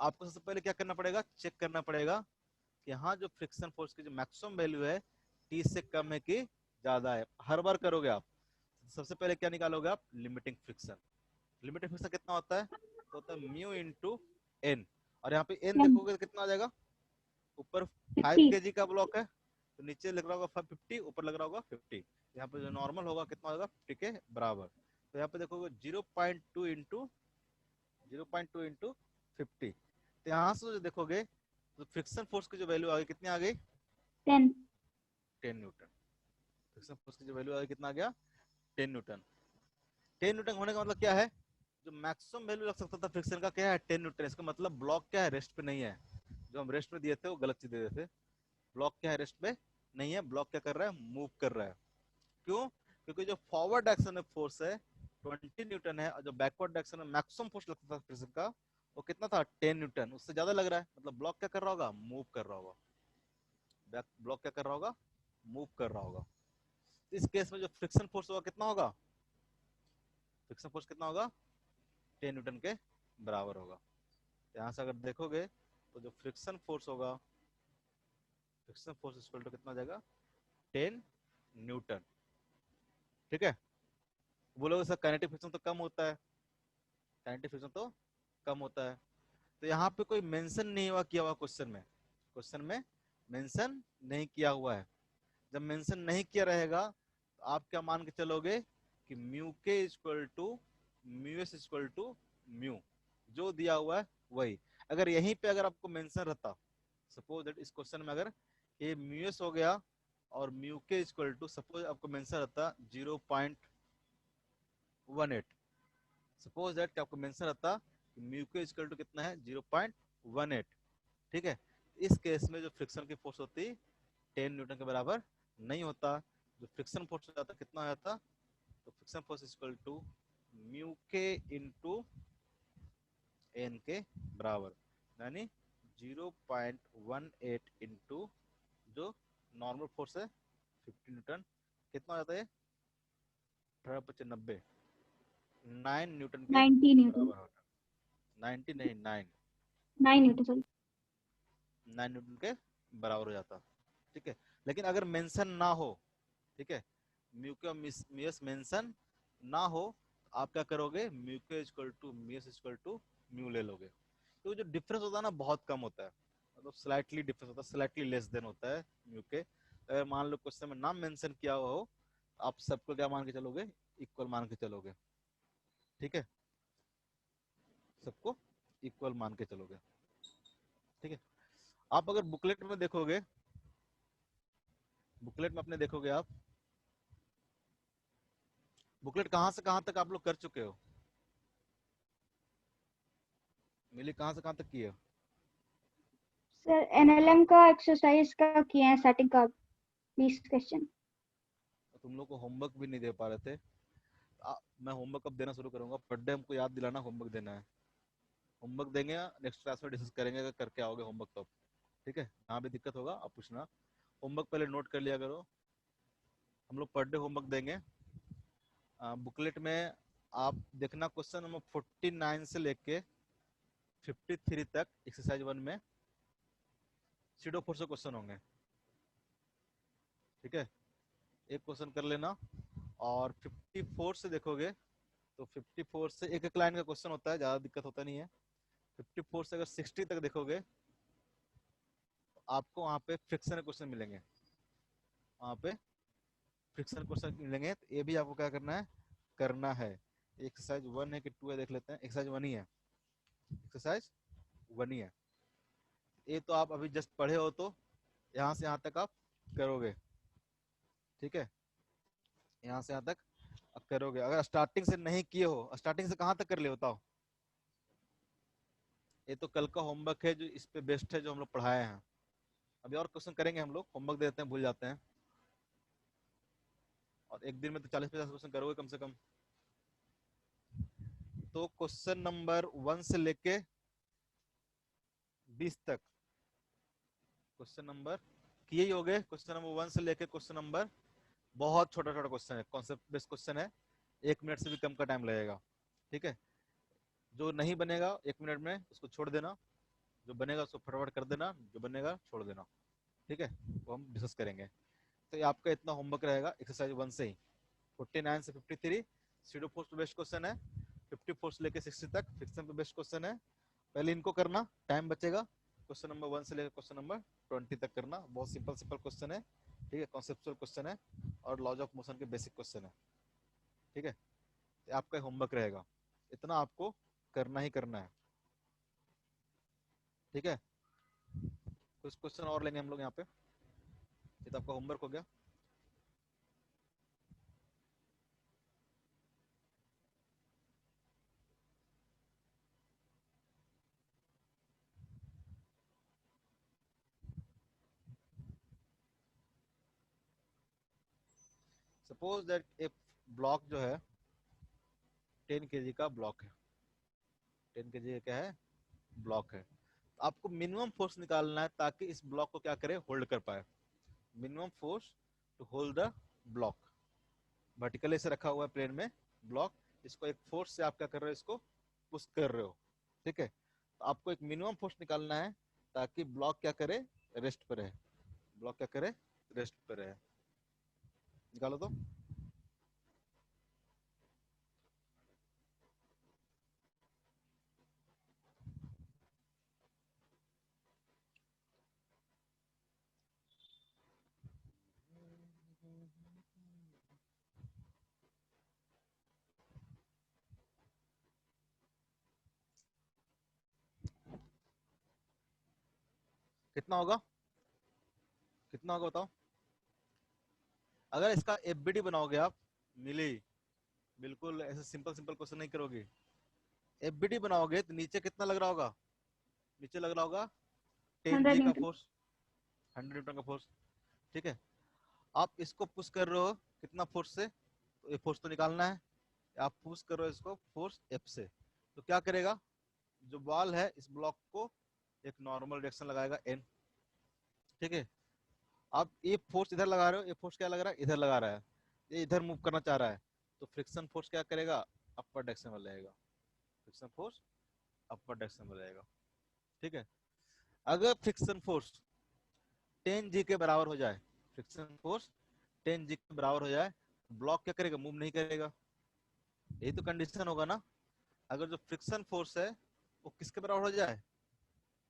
आपको सबसे पहले क्या करना पड़ेगा, चेक करना पड़ेगा कि हाँ जो फ्रिक्शन फोर्स की जो मैक्सिमम वैल्यू है टी से कम है कि ज्यादा है। हर बार करोगे आप, सबसे पहले क्या निकालोगे आप, लिमिटिंग फ्रिक्शन। लिमिटिंग फ्रिक्शन कितना होता है, तो होता है म्यू इंटू एन। और यहाँ पे एन 10। देखोगे तो कितना आ जाएगा, ऊपर 5 50। kg का ब्लॉक है तो नीचे लग रहा होगा 50, ऊपर लग रहा होगा 50। यहाँ पे जो नॉर्मल होगा कितना होगा, 50 के बराबर। तो यहाँ पे देखोगे 0.2 इंटू 50। तो यहाँ से जो देखोगे तो फ्रिक्शन फोर्स की जो वैल्यू आ गई कितनी आ गई, 10। 10 न्यूटन। फ्रिक्शन फोर्स की जो वैल्यू आ गई कितना आ गया, 10 न्यूटन। 10 न्यूटन होने का मतलब क्या है, जो मैक्सिमम वैल्यू लग सकता था फ्रिक्शन का क्या है, 10 न्यूटन। इसका मतलब ब्लॉक क्या है, रेस्ट पे नहीं है। जो हम रेस्ट में दिए थे वो गलत चीज दे दिए थे, ब्लॉक क्या है, रेस्ट पे नहीं है, ब्लॉक क्या कर रहा है, मूव कर रहा है। क्यों, क्योंकि जो फॉरवर्ड डायरेक्शन में फोर्स है 20 न्यूटन है, और जो बैकवर्ड डायरेक्शन में मैक्सिमम फोर्स लगता था फ्रिक्शन का वो कितना था, 10 न्यूटन, उससे ज्यादा लग रहा है, मतलब ब्लॉक क्या कर रहा होगा, मूव कर रहा होगा। ब्लॉक क्या कर रहा होगा, मूव कर रहा होगा। इस केस में जो फ्रिक्शन फोर्स होगा कितना होगा, फ्रिक्शन फोर्स कितना होगा, 10 न्यूटन के बराबर होगा। यहाँ से अगर देखोगे तो जो फ्रिक्शन फोर्स होगा, फ्रिक्शन फोर्स इक्वल टू कितना हो जाएगा, 10 न्यूटन। ठीक है, बोलोगे सर काइनेटिक फ्रिक्शन तो कम होता है, काइनेटिक फ्रिक्शन तो कम होता है। तो यहाँ पे कोई मेंशन नहीं हुआ किया हुआ क्वेश्चन में, क्वेश्चन में मेंशन नहीं किया हुआ है। जब मेंशन नहीं किया रहेगा तो आप क्या मान के चलोगे कि म्यू के equal to mu S equal to mu, जो दिया हुआ है वही। अगर यहीं पे अगर आपको मेंशन रहता, सपोज दैट इस क्वेश्चन में अगर ये म्यू एस हो गया और म्यू के इक्वल टू, सपोज आपको मेंशन रहता 0.18, सपोज दैट आपको मेंशन रहता कि म्यू के इक्वल टू कितना है, 0.18। ठीक है, इस केस में जो फ्रिक्शन की फोर्स होती 10 न्यूटन के बराबर नहीं होता। जो फ्रिक्शन फोर्स हो जाता कितना हो जाता, तो friction force equal to mu के इंटू एन के बराबर, यानी 0.18 इंटू जो नॉर्मल फोर्स है 50 न्यूटन, कितना हो जाता है, 18/90, 9 न्यूटन के 90 न्यूटन, बराबर होता है। 90 नहीं, 9, 9 न्यूटन सॉरी। 9 न्यूटन के बराबर हो जाता। ठीक है, लेकिन अगर मेंशन ना हो, ठीक है, म्यू के म्यू एस मेंशन ना हो, आप क्या करोगे, म्यू के equal to mu S equal to mu ले लोगे। तो जो डिफरेंस होता है ना बहुत कम होता है, मतलब स्लाइटली डिफरेंस होता है, स्लाइटली लेस देन होता है म्यू के। अगर मान लो क्वेश्चन में नाम मेंशन किया हुआ हो, आप सबको क्या मान के चलोगे, इक्वल मान के चलोगे। ठीक है, सबको इक्वल मान के चलोगे। ठीक है, आप अगर बुकलेट में देखोगे, बुकलेट में अपने देखोगे आप, बुकलेट कहाँ से कहाँ तक आप लोग कर चुके हो, मिली कहाँ से कहाँ तक की है। सर एनएलएम का एक्सरसाइज का किए हैं, सेटिंग का 20 क्वेश्चन। तुम लोग को होमवर्क भी नहीं दे पा रहे थे। मैं होमवर्क अब देना शुरू करूंगा, पर डे हमको याद दिलाना होमवर्क देना है। होमवर्क देंगे, नेक्स्ट क्लास में डिस्कस करेंगे, अगर करके आओगे होमवर्क तो। ठीक है, जहाँ भी दिक्कत होगा आप पूछना। होमवर्क पहले नोट कर लिया करो, हम लोग पर डे होमवर्क देंगे। बुकलेट में आप देखना क्वेश्चन नंबर 49 से लेके 53 तक एक्सरसाइज 1 में सीडो फोर से क्वेश्चन होंगे। ठीक है, एक क्वेश्चन कर लेना। और 54 से देखोगे तो 54 से एक एक लाइन का क्वेश्चन होता है, ज्यादा दिक्कत होता नहीं है। 54 से अगर 60 तक देखोगे तो आपको वहां पे फ्रिक्शन क्वेश्चन मिलेंगे, वहां पे फ्रिक्शन क्वेश्चन मिलेंगे। तो ये भी आपको क्या करना है। एक्सरसाइज 1 है कि 2 है देख लेते हैं, एक्सरसाइज 1 ही है, एक्सरसाइज 1 ही है। ये तो आप अभी जस्ट पढ़े हो तो यहाँ से यहाँ तक आप करोगे। ठीक है, यहाँ से यहाँ तक आप करोगे। अगर स्टार्टिंग से नहीं किए हो, स्टार्टिंग से कहाँ तक कर ले बताओ। ये तो कल का होमवर्क है जो इस पे बेस्ट है, जो हम लोग पढ़ाए हैं। अभी और क्वेश्चन करेंगे हम लोग, होमवर्क देते हैं, भूल जाते हैं। और एक दिन में तो 40-50 क्वेश्चन करोगे कम से कम। तो क्वेश्चन नंबर 1 से लेके 20 तक क्वेश्चन नंबर किए ही हो गए। क्वेश्चन नंबर 1 से लेके क्वेश्चन नंबर, बहुत छोटा छोटा क्वेश्चन है, कॉन्सेप्ट बेस्ड क्वेश्चन है, 1 मिनट से भी कम का टाइम लगेगा। ठीक है, जो नहीं बनेगा 1 मिनट में उसको छोड़ देना, जो बनेगा उसको फटाफट कर देना, जो बनेगा छोड़ देना। ठीक है, वो हम डिस्कस करेंगे। तो ये आपका इतना होमवर्क रहेगा एक्सरसाइज 1 से ही। 49 से 53 सीडो फोर्स पे बेस्ड क्वेश्चन है, 54 से लेके 60 तक फ्रिक्शन पे बेस्ड क्वेश्चन है। पहले इनको करना, टाइम बचेगा। क्वेश्चन नंबर 1 से लेकर क्वेश्चन नंबर 20 तक करना, बहुत सिंपल सिंपल क्वेश्चन है। ठीक है, कॉन्सेप्चुअल क्वेश्चन है और लॉज ऑफ मोशन के बेसिक क्वेश्चन है। ठीक है, तो आपका होमवर्क रहेगा, इतना आपको करना ही करना है। ठीक है, कुछ क्वेश्चन और लेंगे हम लोग यहाँ पे, ये तो आपका होमवर्क हो गया। सपोज दैट एक ब्लॉक जो है 10 kg का ब्लॉक है, 10 kg का क्या है, ब्लॉक है। आपको मिनिमम फोर्स निकालना है ताकि इस ब्लॉक को क्या करे, होल्ड कर पाए। Minimum force to hold the block. Vertical ऐसे रखा हुआ है प्लेन में ब्लॉक, इसको एक फोर्स से आप क्या कर रहे हो, इसको पुश कर रहे हो, ठीक है। तो आपको एक मिनिमम फोर्स निकालना है ताकि ब्लॉक क्या करे, रेस्ट पे रहे, ब्लॉक क्या करे, रेस्ट पे रहे। निकालो तो। कितना होगा, कितना होगा बताओ। अगर इसका एफबीडी बनाओगे आप, मिली, बिल्कुल ऐसे सिंपल सिंपल क्वेश्चन नहीं करोगे, एफबीडी बनाओगे तो नीचे कितना लग रहा होगा, नीचे लग रहा होगा 10 G 100 का न्यूटन। फोर्स, 100 N का फोर्स, ठीक है। आप इसको पुश कर रहे हो कितना फोर्स से, तो ये फोर्स तो निकालना है, आप पुश कर रहे हो इसको फोर्स एफ से, तो क्या करेगा, जो बॉल है इस ब्लॉक को एक नॉर्मल डायरेक्शन लगाएगा एन, ठीक है। आप ये फोर्स इधर लगा रहे हो, ये फोर्स क्या लग रहा है, इधर लगा रहा है, ये इधर मूव करना चाह रहा है, तो फ्रिक्शन फोर्स क्या करेगा, अपर डायरेक्शन में रहेगा, फ्रिक्शन फोर्स अपर डायरेक्शन में रहेगा, ठीक है। अगर फ्रिक्शन फोर्स 10 G के बराबर हो जाए, फ्रिक्शन फोर्स 10 G के बराबर हो जाए, ब्लॉक क्या करेगा, मूव नहीं करेगा, यही तो कंडीशन होगा ना। अगर जो फ्रिक्शन फोर्स है वो किसके बराबर हो जाए,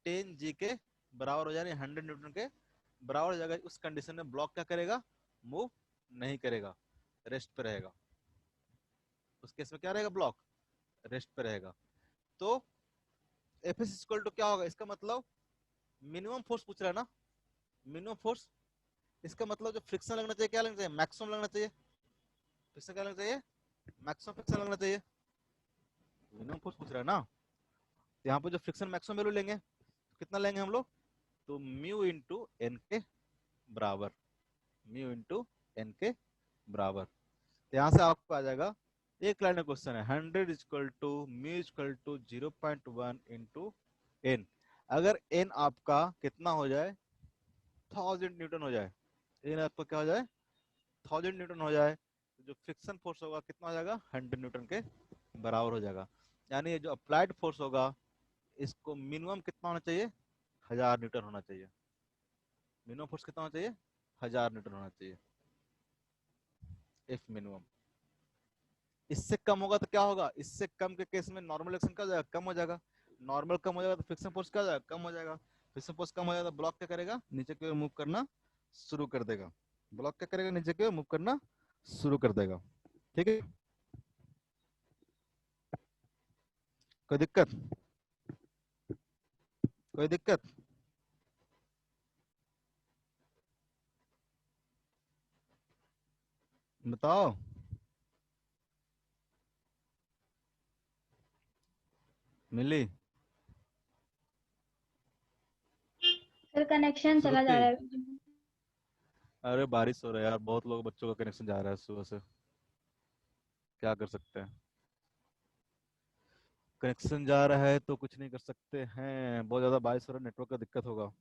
10 G के बराबर हो जाए, 100 N के बराबर हो जाएगा, उस कंडीशन में ब्लॉक क्या करेगा, मूव नहीं करेगा, रेस्ट पे रहेगा, उस केस में क्या रहेगा, ब्लॉक रेस्ट पे रहेगा। तो एफ एस इक्वल टू क्या होगा, इसका मतलब मिनिमम फोर्स पूछ रहा है ना, मिनिमम फोर्स, इसका मतलब जो फ्रिक्शन लगना चाहिए क्या लगना चाहिए, मैक्सिमम लगना चाहिए, फ्रिक्शन क्या लगना चाहिए, मैक्सिमम फ्रिक्शन लगना चाहिए, मिनिमम फोर्स पूछ रहा है ना। तो यहाँ पे जो फ्रिक्शन मैक्सिमम वैल्यू लेंगे तो कितना लेंगे हम लोग, तो म्यू इंटू एन के बराबर, म्यू इंटू एन के बराबर। तो यहाँ से आपको आ जाएगा, एक लाइन का क्वेश्चन है, 100 equal to mu equal to 0.1 into N. अगर एन आपका कितना हो जाए, 1000 N हो जाए, एन आपका क्या हो जाए, 1000 N हो जाए, तो जो फ्रिक्शन फोर्स होगा कितना हो जाएगा, 100 N के बराबर हो जाएगा। यानी ये जो अप्लाइड फोर्स होगा इसको मिनिमम कितना होना चाहिए, 1000 N होना चाहिए, मिनिमम फोर्स कितना होना चाहिए, 1000 N होना चाहिए, इफ मिनिमम। इससे कम होगा तो क्या होगा, इससे कम के केस में नॉर्मल एक्शन क्या हो जाएगा, कम हो जाएगा, नॉर्मल कम हो जाएगा तो फ्रिक्शन फोर्स क्या हो जाएगा, कम हो जाएगा, फ्रिक्शन फोर्स कम हो जाएगा तो ब्लॉक क्या करेगा, नीचे की ओर मूव करना शुरू कर देगा, ब्लॉक क्या करेगा, नीचे की ओर मूव करना शुरू कर देगा, ठीक है। कोई दिक्कत, कोई दिक्कत, बताओ। मिली, सर कनेक्शन चला श्रुति, जा रहा है बीच में। अरे बारिश हो रहा है यार, बहुत लोग बच्चों का कनेक्शन जा रहा है सुबह से, क्या कर सकते हैं, कनेक्शन जा रहा है तो कुछ नहीं कर सकते हैं, बहुत ज्यादा बारिश हो रहा है, नेटवर्क का दिक्कत होगा,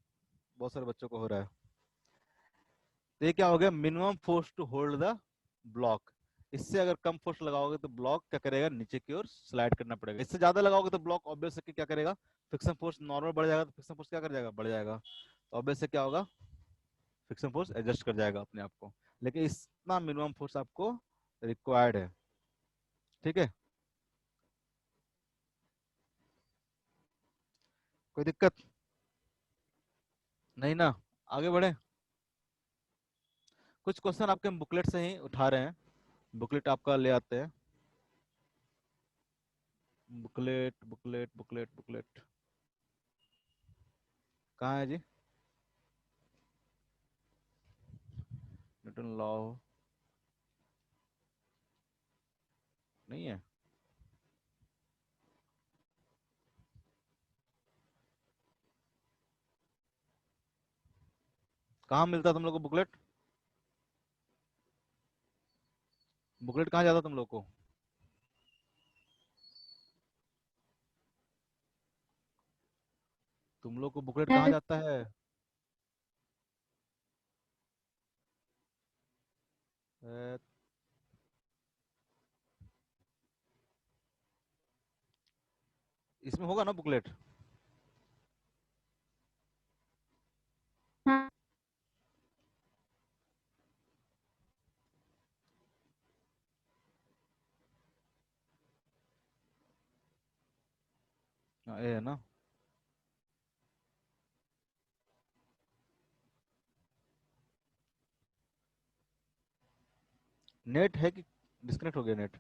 बहुत सारे बच्चों को हो रहा है। तो ये क्या हो गया, minimum force to hold the block, इससे अगर कम फोर्स लगाओगे तो ब्लॉक क्या करेगा, नीचे की ओर स्लाइड करना पड़ेगा, इससे ज्यादा लगाओगे तो ब्लॉक ऑब्वियस है कि क्या करेगा, फ्रिक्शन फोर्स नॉर्मल बढ़ जाएगा, तो फ्रिक्शन फोर्स क्या कर जाएगा, बढ़ जाएगा, तो ऑब्वियस है क्या होगा, फ्रिक्शन फोर्स एडजस्ट कर जाएगा अपने आप को, लेकिन इतना मिनिमम फोर्स आपको रिक्वायर्ड है, ठीक है। कोई दिक्कत नहीं ना, आगे बढ़े। कुछ क्वेश्चन आपके हम बुकलेट से ही उठा रहे हैं, बुकलेट आपका ले आते हैं, बुकलेट बुकलेट बुकलेट बुकलेट कहाँ है जी, न्यूटन लॉ नहीं है, कहाँ मिलता है तुम लोग को बुकलेट, बुकलेट कहाँ जाता है तुम लोग को, तुम लोग को बुकलेट कहाँ जाता है, इसमें होगा ना बुकलेट? हाँ हाँ, ये है ना। नेट है कि डिस्कनेक्ट हो गया नेट?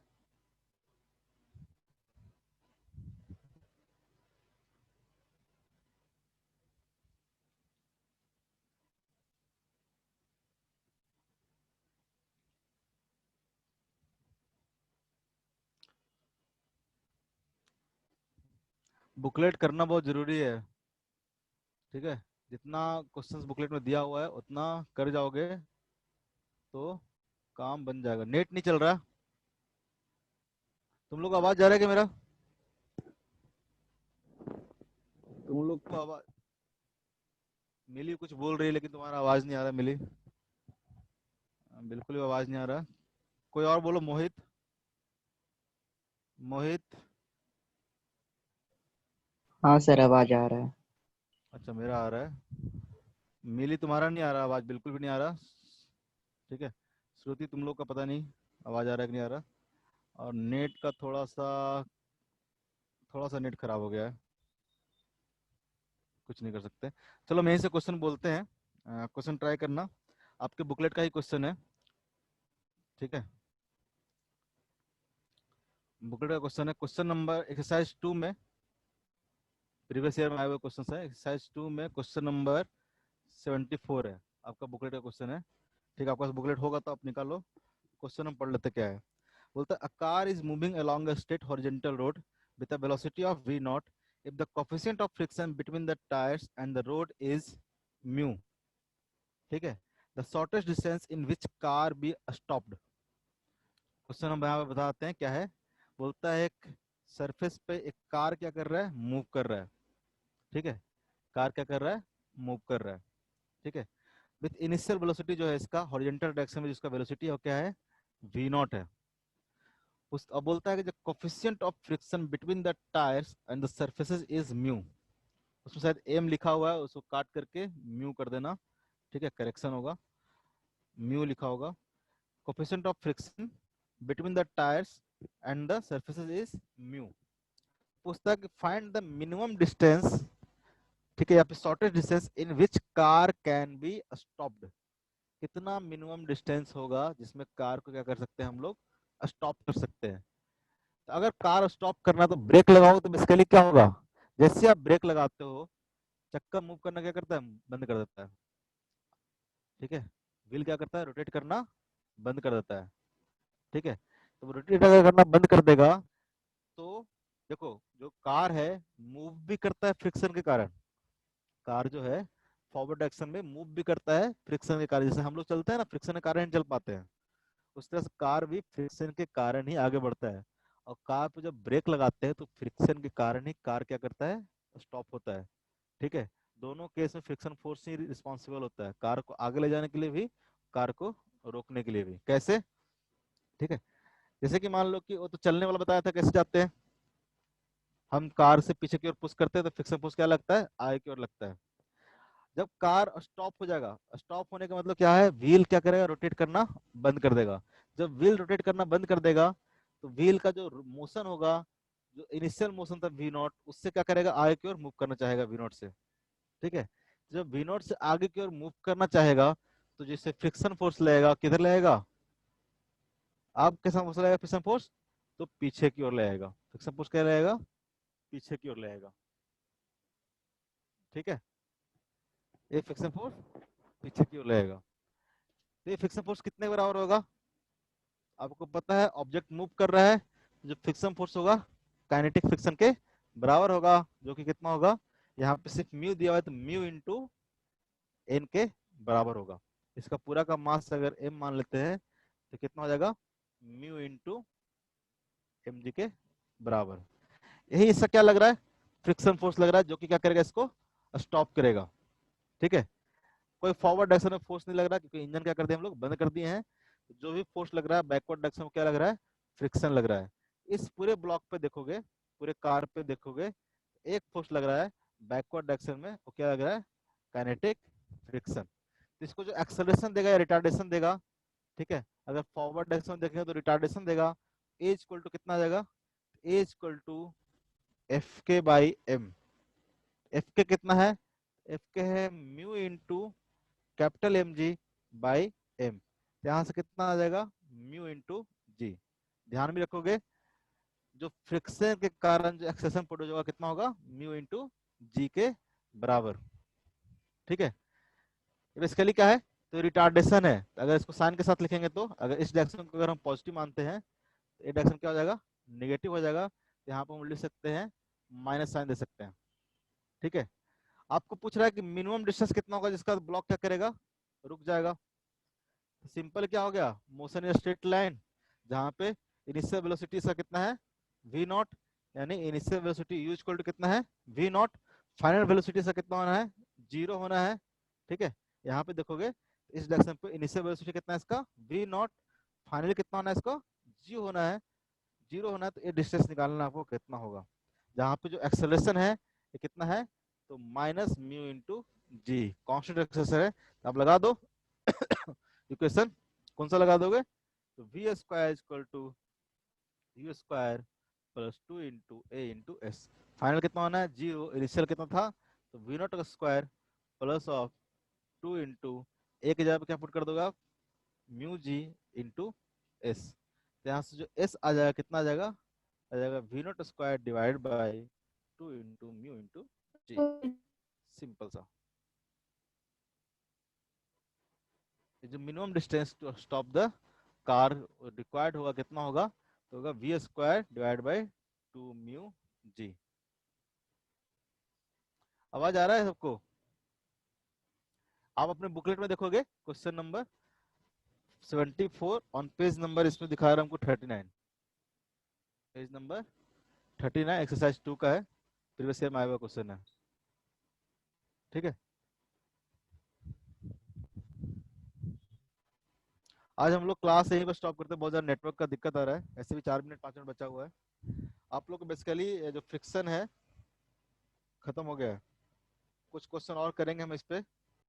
बुकलेट करना बहुत जरूरी है, ठीक है। जितना क्वेश्चंस बुकलेट में दिया हुआ है उतना कर जाओगे तो काम बन जाएगा। नेट नहीं चल रहा? तुम लोग को आवाज जा रहा है क्या मेरा? तुम लोग को आवाज, मिली कुछ बोल रही है लेकिन तुम्हारा आवाज नहीं आ रहा मिली। बिल्कुल भी आवाज नहीं आ रहा। कोई और बोलो। मोहित, मोहित। हाँ सर, आवाज आ रहा है। अच्छा, मेरा आ रहा है। मिली तुम्हारा नहीं आ रहा आवाज, बिल्कुल भी नहीं आ रहा, ठीक है। श्रुति तुम लोग का पता नहीं आवाज आ रहा है कि नहीं आ रहा। और नेट का थोड़ा सा नेट खराब हो गया है, कुछ नहीं कर सकते। चलो मैं यहीं से क्वेश्चन बोलते हैं, क्वेश्चन ट्राई करना। आपके बुकलेट का ही क्वेश्चन है, ठीक है। बुकलेट का क्वेश्चन है, क्वेश्चन नंबर एक्सरसाइज 2 में, प्रीवियस ईयर में आए हुए क्वेश्चन है। एक्सरसाइज 2 में क्वेश्चन नंबर 74 है आपका बुकलेट का क्वेश्चन है, ठीक है। आपके पास बुकलेट होगा तो आप निकालो। क्वेश्चन हम पढ़ लेते क्या है। बोलता है, a car is moving along a straight horizontal road with a velocity of v not if the coefficient of friction between the tires and the road is mu, ठीक है। the shortest distance in which car be stopped। Question हम यहाँ पे बताते हैं क्या है। बोलता है एक सरफेस पे एक कार क्या कर रहा है, मूव कर रहा है, ठीक है। कार क्या कर रहा है, मूव कर रहा है, ठीक है। विथ इनिशियल वेलोसिटी जो है इसका हॉरिजॉन्टल डायरेक्शन में जिसका वेलोसिटी है वो क्या है, v नॉट है। उस अब बोलता है कि the coefficient of friction between the tyres and the surfaces is mu. उसमें शायद एम लिखा हुआ है, उसको काट करके म्यू कर देना, ठीक है, करेक्शन होगा। म्यू लिखा होगा। Coefficient of friction between the tyres and the surfaces is mu. पूछता है कि फाइंड द मिनिमम डिस्टेंस, ठीक है, या फिर shortest distance in which car can be stopped. कितना मिनिमम डिस्टेंस होगा जिसमें कार को क्या कर सकते हैं हम लोग, स्टॉप कर सकते हैं। तो अगर कार स्टॉप करना तो ब्रेक लगाओ तो बेसिकली क्या होगा, जैसे आप ब्रेक लगाते हो चक्का मूव करना क्या करता है, बंद कर देता है, ठीक है। व्हील क्या करता है, रोटेट करना बंद कर देता है, ठीक है। तो रोटेट अगर करना बंद कर देगा तो देखो जो कार है मूव भी करता है फ्रिक्शन के कारण। कार जो है फॉरवर्ड डायरेक्शन में मूव भी करता है फ्रिक्शन के कारण। जैसे हम लोग चलते हैं ना, फ्रिक्शन के कारण चल पाते हैं, उस तरह से कार भी फ्रिक्शन के कारण ही आगे बढ़ता है। और कार पे जब ब्रेक लगाते हैं तो फ्रिक्शन के कारण ही कार क्या करता है, स्टॉप होता है, ठीक है। दोनों केस में फ्रिक्शन फोर्स ही रिस्पॉन्सिबल होता है, कार को आगे ले जाने के लिए भी, कार को रोकने के लिए भी। कैसे, ठीक है। जैसे कि मान लो कि वो तो चलने वाला बताया था कैसे जाते हैं, हम कार से पीछे की ओर पुश करते हैं तो फ्रिक्शन फोर्स क्या लगता है, आगे की ओर लगता है। जब कार स्टॉप हो जाएगा, स्टॉप होने का मतलब क्या है, व्हील क्या करेगा, रोटेट करना बंद कर देगा। जब व्हील रोटेट करना बंद कर देगा तो व्हील का जो मोशन होगा, जो इनिशियल मोशन था वी नॉट, उससे क्या करेगा, आगे की ओर मूव करना चाहेगा वी नॉट से, ठीक है। जब वी नॉट से आगे की ओर मूव करना चाहेगा तो जैसे फ्रिक्शन फोर्स लगेगा, किधर लगेगा, आपके साथ फोर्स लगेगा फ्रिक्शन फोर्स, तो पीछे की ओर लगेगा। फ्रिक्शन फोर्स क्या लगेगा, पीछे की ओर लगेगा, ठीक है। ये फ्रिक्शन फोर्स पीछे की ओर लगेगा। तो ये फ्रिक्शन फोर्स कितने बराबर होगा, आपको पता है ऑब्जेक्ट मूव कर रहा है, जो फ्रिक्शन फोर्स होगा काइनेटिक फ्रिक्शन के बराबर होगा, जो कि कितना होगा, यहाँ पे सिर्फ म्यू दिया हुआ है तो म्यू इंटू एन के बराबर होगा। इसका पूरा का मास अगर एम मान लेते हैं तो कितना हो जाएगा, म्यू इंटू एम जी के बराबर। यही इसका क्या लग रहा है, फ्रिक्शन फोर्स लग रहा है, जो कि क्या करेगा, इसको स्टॉप करेगा, ठीक है। कोई फॉरवर्ड डायरेक्शन में फोर्स नहीं लग रहा क्योंकि इंजन क्या कर दिया हम लोग, बंद कर दिए हैं। जो भी फोर्स लग रहा है बैकवर्ड डायरेक्शन में क्या लग रहा है, फ्रिक्शन लग रहा है। इस पूरे ब्लॉक पे देखोगे, पूरे कार पे देखोगे एक फोर्स लग रहा है बैकवर्ड डायरेक्शन में, वो क्या लग रहा है, काइनेटिक फ्रिक्शन। तो इसको जो एक्सेलरेशन देगा या रिटार्डेशन देगा, ठीक है, अगर फॉरवर्ड डायरेक्शन में देखेंगे तो रिटार्डेशन देगा, ए इक्वल टू कितना आ जाएगा, a equal to F K by M. F K कितना है, एफ के है mu into capital M G by M. यहाँ से कितना आ जाएगा, म्यू इंटू जी। ध्यान में रखोगे जो फ्रिक्शन के कारण जो एक्सेशन प्रोड्यूस होगा कितना होगा, म्यू इंटू जी के बराबर। ठीक है, बेसिकली क्या है, तो रिटार्डेशन है। अगर इसको साइन के साथ लिखेंगे तो अगर इस डायरेक्शन को अगर हम पॉजिटिव मानते हैं तो ये डायरेक्शन क्या हो जाएगा, नेगेटिव हो जाएगा। तो यहाँ पर हम लिख सकते हैं माइनस साइन दे सकते हैं। ठीक है, आपको पूछ रहा है कि मिनिमम डिस्टेंस कितना होगा जिसका ब्लॉक क्या करेगा, रुक जाएगा। सिंपल क्या हो गया, मोशन इन स्ट्रेट लाइन, जहाँ पे इनिशियल वेलोसिटी इसका कितना है v नॉट, यानी initial velocity u equal to कितना है v नॉट, फाइनल वेलोसिटी इसका कितना होना है, 0 होना है। ठीक है, यहाँ पे देखोगे इस डायरेक्शन पे इनिशियल वेलोसिटी कितना है इसका v नॉट, फाइनल कितना होना है इसका 0 होना है, 0 होना है। तो ये डिस्टेंस निकालना आपको कितना होगा, जहाँ पे जो एक्सेलरेशन है ये कितना है, तो माइनस म्यू इंटू जी, कॉन्स्टेंट एक्सेलरेशन है। तो आप लगा दो इक्वेशन, कौन सा लगा दोगे, तो v square equal to u square plus 2 into a into s. Final कितना होना है 0, इनिशियल कितना था, तो वी नॉट का square plus of 2 into a की जगह पे क्या पुट कर दोगे आप, म्यू जी इंटू एस। तो यहाँ से जो एस आ जाएगा कितना आ जाएगा V not square divide by 2 into mu into G. Simple सा। जो minimum distance to stop the car required होगा कितना होगा, तो होगा V square divide by 2 mu G. आवाज आ रहा है सबको, आप अपने बुकलेट में देखोगे question number 74 on page number इसमें दिखा रहा है हमको 39, पेज नंबर 39 एक्सरसाइज 2 का है, प्रीवियस ईयर में आया हुआ क्वेश्चन है। ठीक है, आज हम लोग क्लास यहीं पर स्टॉप करते हैं, बहुत ज्यादा नेटवर्क का दिक्कत आ रहा है, ऐसे भी 4 मिनट 5 मिनट बचा हुआ है। आप लोग को बेसिकली जो फ्रिक्शन है खत्म हो गया है, कुछ क्वेश्चन और करेंगे हम इस पे।